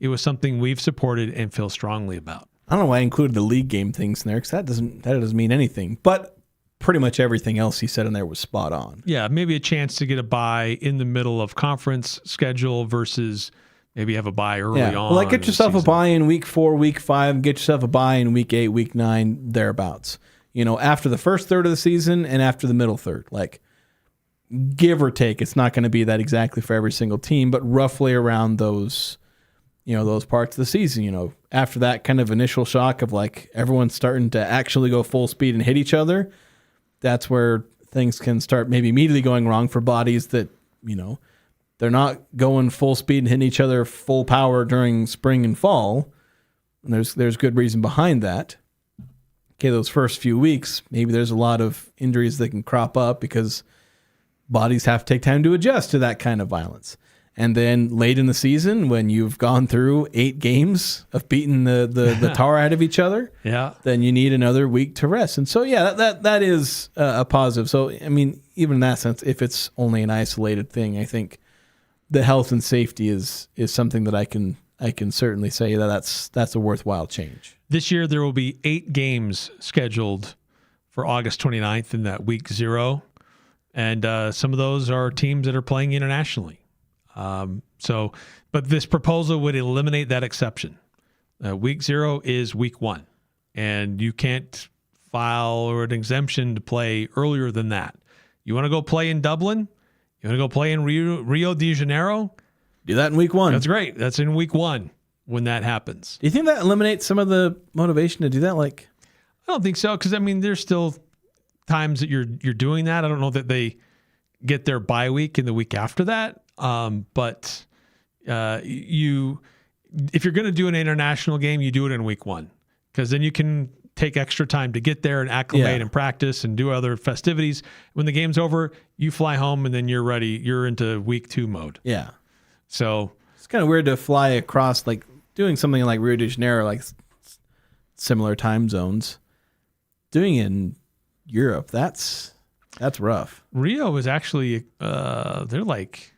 it was something we've supported and feel strongly about. I don't know why I included the league game things in there because that doesn't mean anything. But pretty much everything else he said in there was spot on. Yeah, maybe a chance to get a bye in the middle of conference schedule versus maybe have a bye early on. Well, like get yourself a bye in week 4, week 5, get yourself a bye in week 8, week 9, thereabouts. After the first third of the season and after the middle third. Like, give or take, it's not going to be that exactly for every single team, but roughly around those parts of the season. After that kind of initial shock of like everyone's starting to actually go full speed and hit each other, that's where things can start maybe immediately going wrong for bodies that, they're not going full speed and hitting each other full power during spring and fall. And there's good reason behind that. Okay, those first few weeks, maybe there's a lot of injuries that can crop up because bodies have to take time to adjust to that kind of violence. And then late in the season, when you've gone through 8 games of beating the tar out of each other, then you need another week to rest. And so, that is a positive. So, I mean, even in that sense, if it's only an isolated thing, I think the health and safety is something that I can certainly say that's a worthwhile change. This year there will be 8 games scheduled for August 29th in that week 0, and some of those are teams that are playing internationally. But this proposal would eliminate that exception. Week 0 is week 1, and you can't file an exemption to play earlier than that. You want to go play in Dublin? You want to go play in Rio de Janeiro? Do that in week 1. That's great. That's in week 1 when that happens. Do you think that eliminates some of the motivation to do that? Like, I don't think so, because I mean, there's still times that you're doing that. I don't know that they get their bye week in the week after that. But if you're going to do an international game, you do it in week 1, because then you can take extra time to get there and acclimate and practice and do other festivities. When the game's over, you fly home and then you're ready. You're into week 2 mode. Yeah. So it's kind of weird to fly across, like doing something like Rio de Janeiro, like similar time zones. Doing it in Europe, that's rough. Rio is actually, they're like,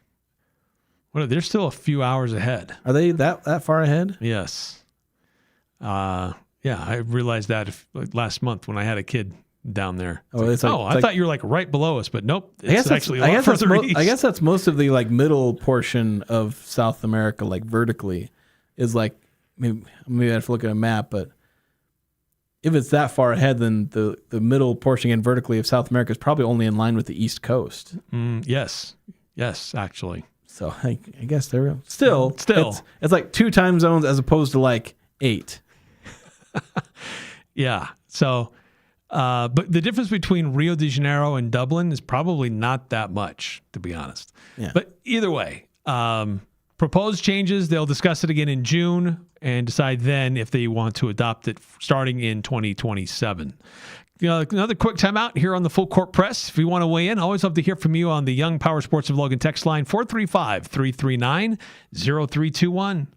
they're still a few hours ahead. Are they that far ahead? Yes. Yeah, I realized that last month when I had a kid down there. I thought you were like right below us, but nope. It's actually a lot further east. I guess that's most of the like middle portion of South America, like vertically, is like maybe I have to look at a map, but if it's that far ahead, then the middle portion and vertically of South America is probably only in line with the East Coast. Yes, actually. So I guess they're still it's like 2 time zones as opposed to like 8. Yeah. So, but the difference between Rio de Janeiro and Dublin is probably not that much, to be honest. Yeah. But either way, proposed changes, they'll discuss it again in June and decide then if they want to adopt it starting in 2027. Another quick timeout here on the Full Court Press. If you want to weigh in, always love to hear from you on the Young Power Sports of Logan text line 435-339-0321.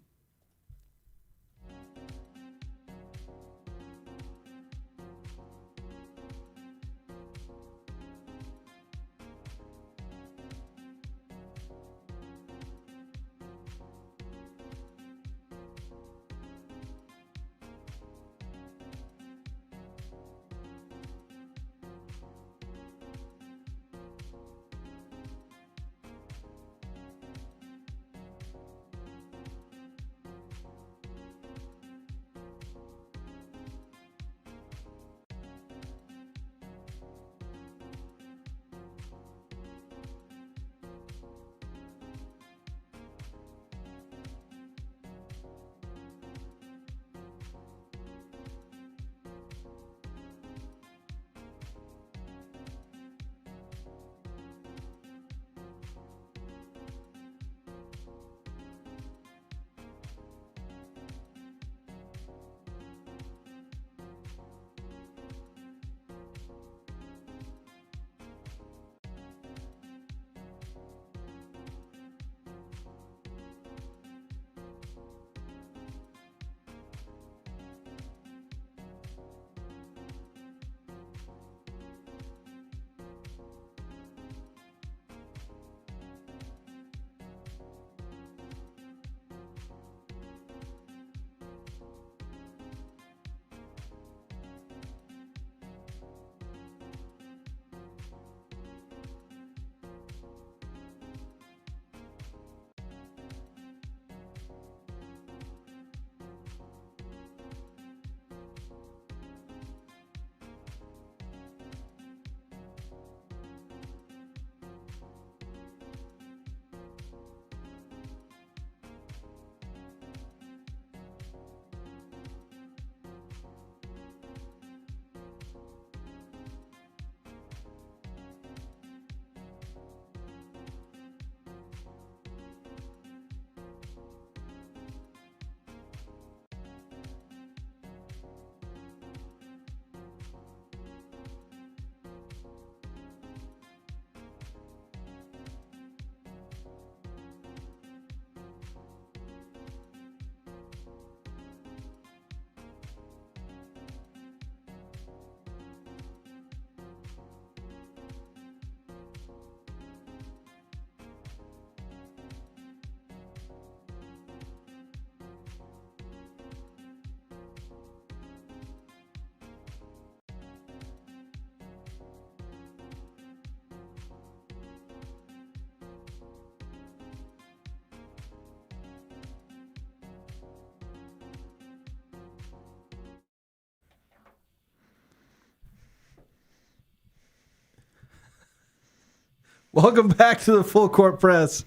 Welcome back to the Full Court Press.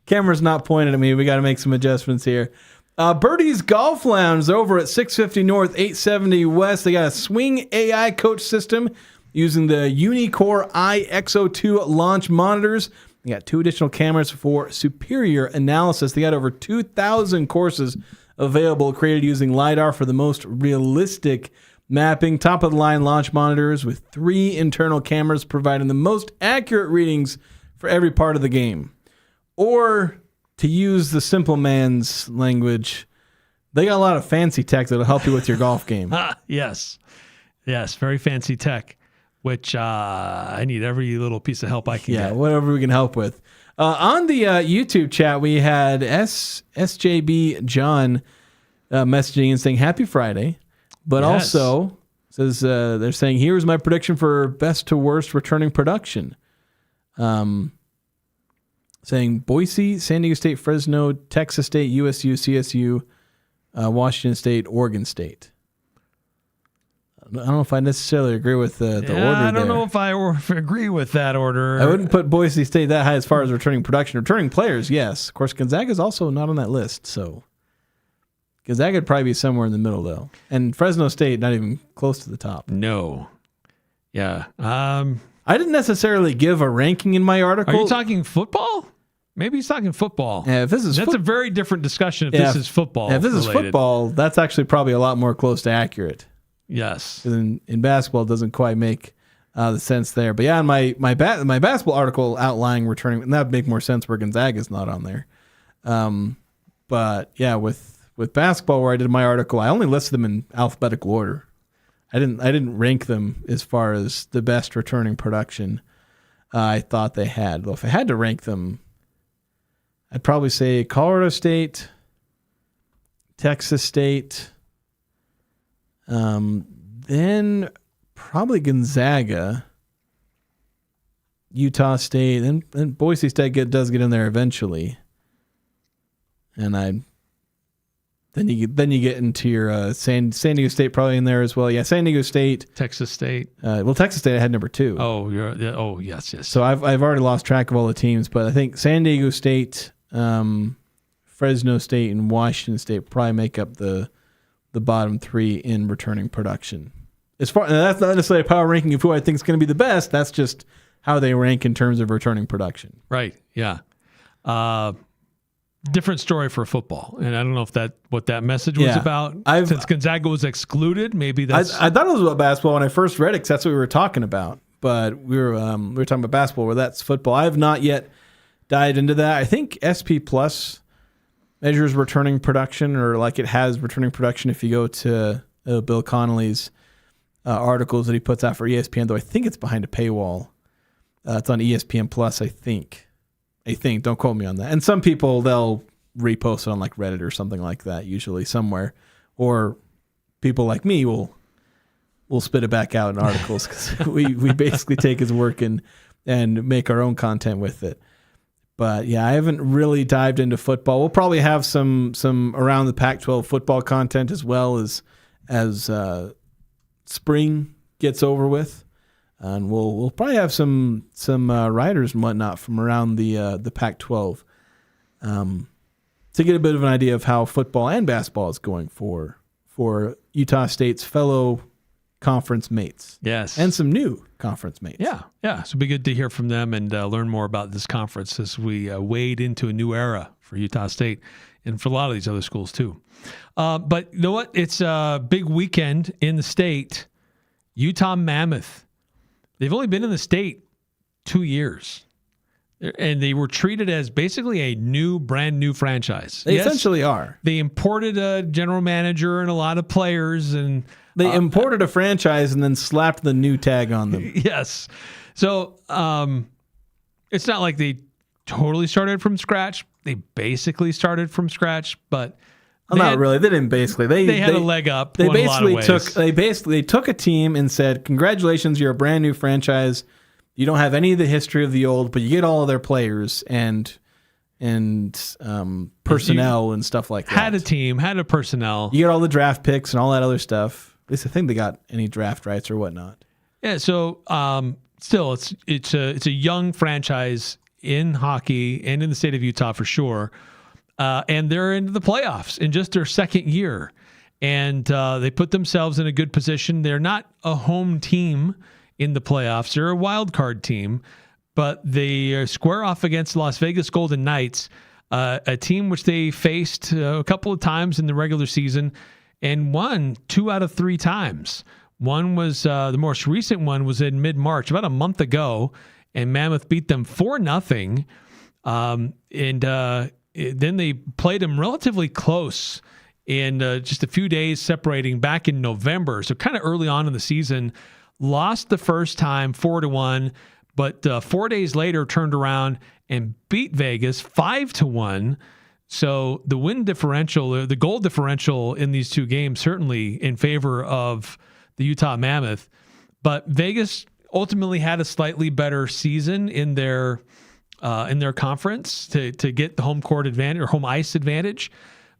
Camera's not pointed at me. We got to make some adjustments here. Birdie's Golf Lounge is over at 650 North, 870 West. They got a swing AI coach system using the Unicore iXO2 launch monitors. They got 2 additional cameras for superior analysis. They got over 2,000 courses available, created using LiDAR for the most realistic mapping. Top-of-the-line launch monitors with 3 internal cameras providing the most accurate readings for every part of the game. Or, to use the simple man's language, they got a lot of fancy tech that'll help you with your golf game. Yes, very fancy tech, which I need every little piece of help I can get. Whatever we can help with. On the YouTube chat, we had SJB John messaging and saying, Happy Friday. But also, says they're saying, here's my prediction for best to worst returning production. Saying Boise, San Diego State, Fresno, Texas State, USU, CSU, Washington State, Oregon State. I don't know if I necessarily agree with the order there. I don't know if I agree with that order. I wouldn't put Boise State that high as far as returning production. Returning players, yes. Of course, Gonzaga's also not on that list, so Gonzaga would probably be somewhere in the middle, though. And Fresno State, not even close to the top. No. Yeah. I didn't necessarily give a ranking in my article. Are you talking football? Maybe he's talking football. Yeah, if this is that's a very different discussion if this is football. If this is football, that's actually probably a lot more close to accurate. Yes. In basketball, it doesn't quite make the sense there. But yeah, in my basketball article outlining returning, and that would make more sense where Gonzaga's not on there. But yeah, with basketball, where I did my article, I only listed them in alphabetical order. I didn't rank them as far as the best returning production I thought they had. Though if I had to rank them, I'd probably say Colorado State, Texas State, then probably Gonzaga, Utah State, and Boise State does get in there eventually. And then you get into your San Diego State probably in there as well. Yeah, San Diego State, Texas State. Texas State I had number 2. Oh, yes. So I've already lost track of all the teams, but I think San Diego State, Fresno State, and Washington State probably make up the bottom 3 in returning production. That's not necessarily a power ranking of who I think is going to be the best. That's just how they rank in terms of returning production. Right. Yeah. Different story for football, and I don't know if what that message was about. Since Gonzaga was excluded, maybe that's. I thought it was about basketball when I first read it, because that's what we were talking about. But we were talking about basketball, where that's football. I have not yet dived into that. I think SP Plus measures returning production, or like it has returning production if you go to Bill Connolly's articles that he puts out for ESPN. Though I think it's behind a paywall. It's on ESPN Plus, I think. Don't quote me on that. And some people, they'll repost it on like Reddit or something like that, usually somewhere. Or people like me will spit it back out in articles, because we basically take his work and make our own content with it. But yeah, I haven't really dived into football. We'll probably have some around the Pac-12 football content as well as spring gets over with. And we'll probably have some writers and whatnot from around the Pac-12 to get a bit of an idea of how football and basketball is going for Utah State's fellow conference mates. Yes. And some new conference mates. Yeah. So it'll be good to hear from them and learn more about this conference as we wade into a new era for Utah State and for a lot of these other schools too. But you know what? It's a big weekend in the state. Utah Mammoth. They've only been in the state 2 years, and they were treated as basically a brand new franchise. They essentially are. They imported a general manager and a lot of players, and they imported a franchise and then slapped the new tag on them. Yes. So it's not like they totally started from scratch. They basically started from scratch, but not really. They didn't basically. They had a leg up. They basically took a team and said, "Congratulations, you're a brand new franchise. You don't have any of the history of the old, but you get all of their players and personnel and stuff like that. Had a team, had a personnel. You get all the draft picks and all that other stuff. At least I think they got any draft rights or whatnot. Yeah. So still, it's a young franchise in hockey and in the state of Utah for sure. And they're into the playoffs in just their second year. And they put themselves in a good position. They're not a home team in the playoffs. They're a wild card team, but they square off against the Las Vegas Golden Knights, a team which they faced a couple of times in the regular season and won 2 out of 3 times. One was the most recent one was in mid-March, about a month ago, and Mammoth beat them 4-0. Then they played them relatively close in just a few days separating back in November. So kind of early on in the season, lost the first time 4-1, but 4 days later turned around and beat Vegas 5-1. So the win differential, the goal differential in these two games, certainly in favor of the Utah Mammoth. But Vegas ultimately had a slightly better season in their conference to get the home court advantage or home ice advantage.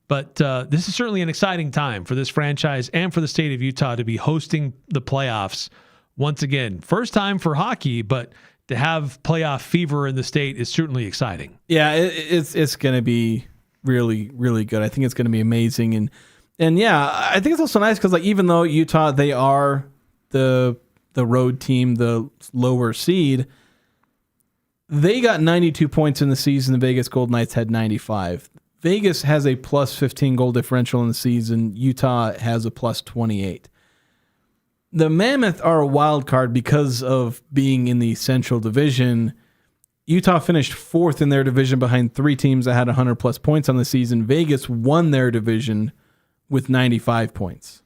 But this is certainly an exciting time for this franchise and for the state of Utah to be hosting the playoffs once again. First time for hockey, but to have playoff fever in the state is certainly exciting. Yeah, it's going to be really, really good. I think it's going to be amazing. And yeah, I think it's also nice because like even though Utah, they are the road team, the lower seed, they got 92 points in the season. The Vegas Golden Knights had 95. Vegas has a plus 15 goal differential in the season. Utah has a plus 28. The Mammoth are a wild card because of being in the Central Division. Utah finished 4th in their division behind 3 teams that had 100-plus points on the season. Vegas won their division with 95 points.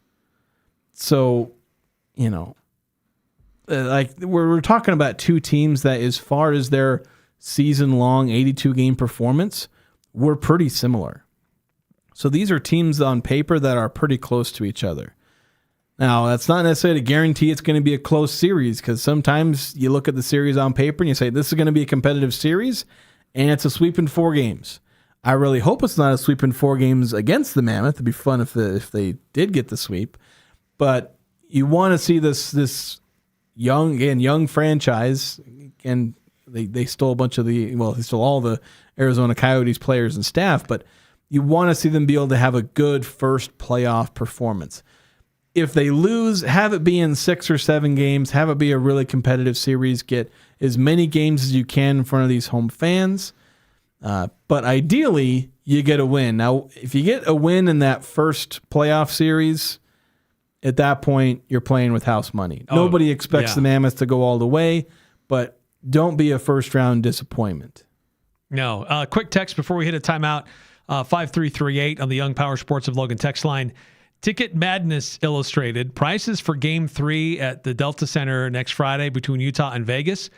So, like we're talking about 2 teams that as far as their season-long 82-game performance were pretty similar. So these are teams on paper that are pretty close to each other. Now, that's not necessarily to guarantee it's going to be a close series because sometimes you look at the series on paper and you say, this is going to be a competitive series, and it's a sweep in 4 games. I really hope it's not a sweep in 4 games against the Mammoth. It'd be fun if they did get the sweep. But you want to see this young franchise, and they stole a bunch of they stole all the Arizona Coyotes players and staff, but you want to see them be able to have a good first playoff performance. If they lose, have it be in 6 or 7 games, have it be a really competitive series, get as many games as you can in front of these home fans. But ideally, you get a win. Now, if you get a win in that first playoff series, at that point, you're playing with house money. Nobody expects the Mammoth to go all the way, but don't be a first-round disappointment. No. Quick text before we hit a timeout, 5338 on the Young Power Sports of Logan text line. Ticket Madness Illustrated. Prices for Game 3 at the Delta Center next Friday between Utah and Vegas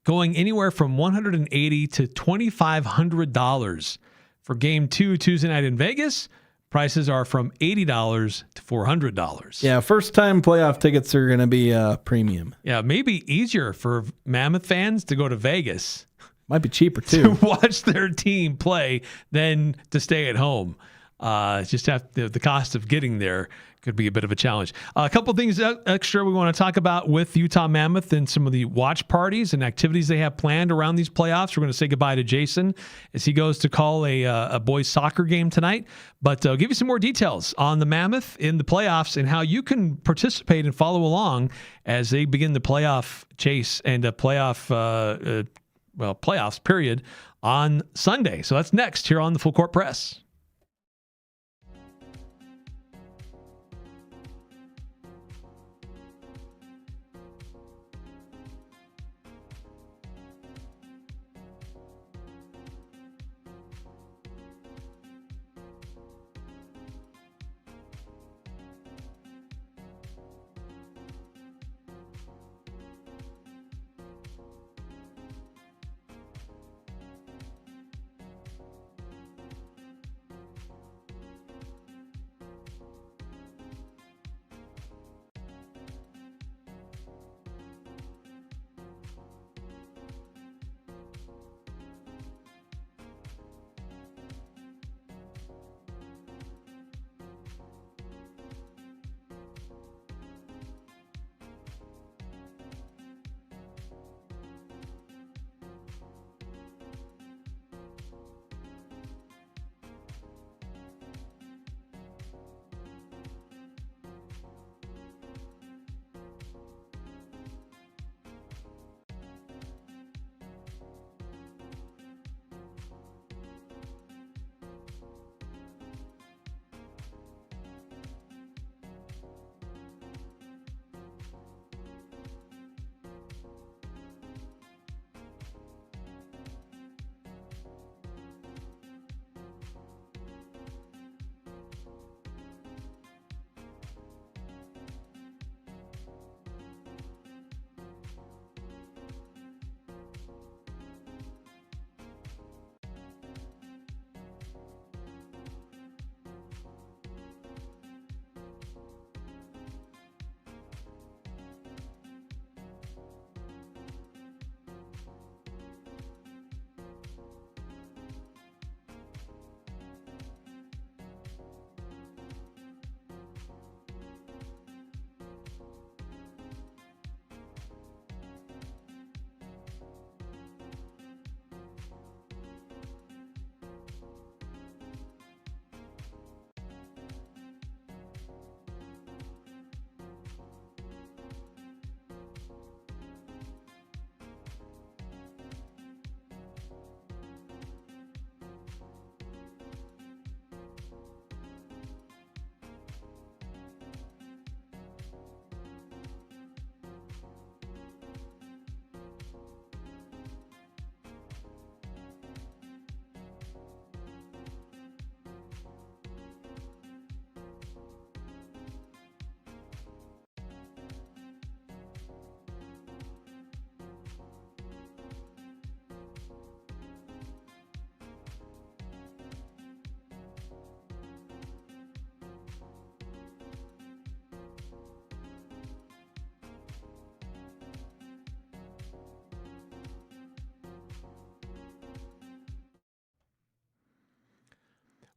going anywhere from $180 to $2,500. For Game 2 Tuesday night in Vegas, prices are from $80 to $400. Yeah, first-time playoff tickets are going to be premium. Yeah, maybe easier for Mammoth fans to go to Vegas. Might be cheaper, too. To watch their team play than to stay at home. Just the cost of getting there could be a bit of a challenge. A couple things extra we want to talk about with Utah Mammoth and some of the watch parties and activities they have planned around these playoffs. We're going to say goodbye to Jason as he goes to call a boys soccer game tonight. But I'll give you some more details on the Mammoth in the playoffs and how you can participate and follow along as they begin the playoff chase and a playoffs period on Sunday. So that's next here on the Full Court Press.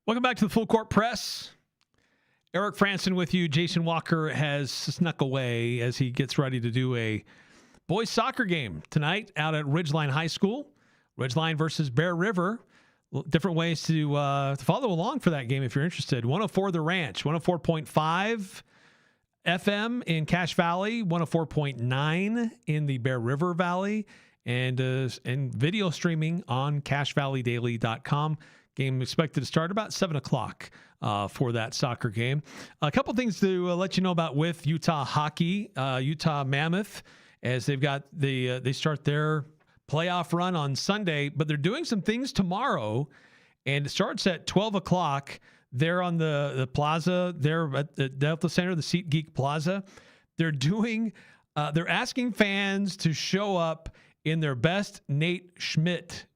Welcome back to the Full Court Press. Eric Frandsen with you. Jason Walker has snuck away as he gets ready to do a boys soccer game tonight out at Ridgeline High School. Ridgeline versus Bear River. Different ways to follow along for that game if you're interested. 104 The Ranch, 104.5 FM in Cache Valley, 104.9 in the Bear River Valley, and video streaming on CacheValleyDaily.com. Game expected to start about 7 o'clock for that soccer game. A couple things to let you know about with Utah hockey. Utah Mammoth, as they've got they start their playoff run on Sunday, but they're doing some things tomorrow, and it starts at 12 o'clock. They're on the plaza. They're at the Delta Center, the SeatGeek Plaza. They're doing. They're asking fans to show up in their best Nate Schmidt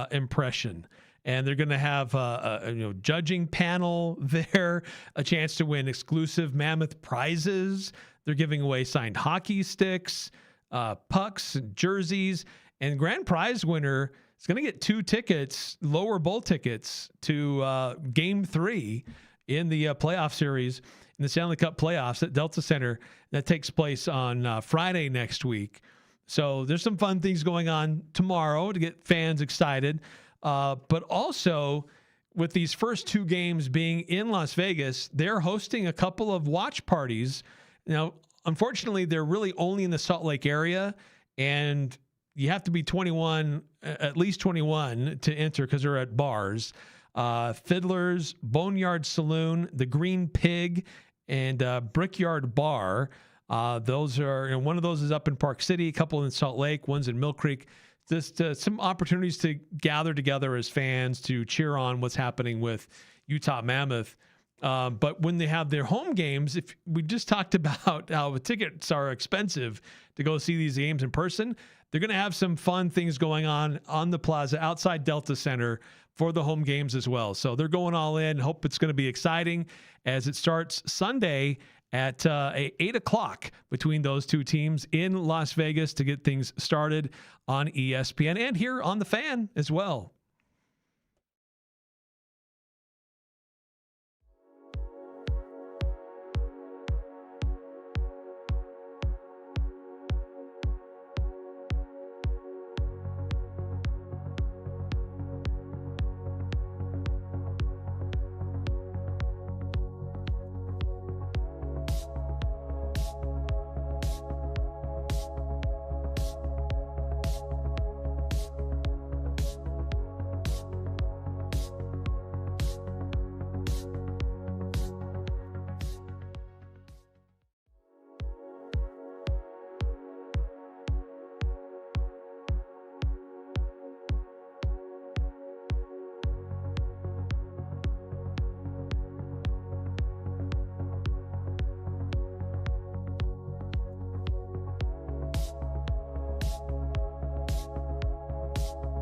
impression. And they're going to have a judging panel there, a chance to win exclusive Mammoth prizes. They're giving away signed hockey sticks, pucks, and jerseys. And grand prize winner is going to get 2 tickets, lower bowl tickets, to Game 3 in the playoff series in the Stanley Cup playoffs at Delta Center. That takes place on Friday next week. So there's some fun things going on tomorrow to get fans excited. But also, with these first 2 games being in Las Vegas, they're hosting a couple of watch parties. Now, unfortunately, they're really only in the Salt Lake area, and you have to be 21, at least 21, to enter because they're at bars. Fiddler's, Boneyard Saloon, the Green Pig, and Brickyard Bar. Those are, one of those is up in Park City, a couple in Salt Lake, one's in Mill Creek. Just some opportunities to gather together as fans to cheer on what's happening with Utah Mammoth. But when they have their home games, if we just talked about how the tickets are expensive to go see these games in person, they're going to have some fun things going on the plaza outside Delta Center for the home games as well. So they're going all in. Hope it's going to be exciting as it starts Sunday at 8 o'clock between those 2 teams in Las Vegas to get things started on ESPN and here on The Fan as well.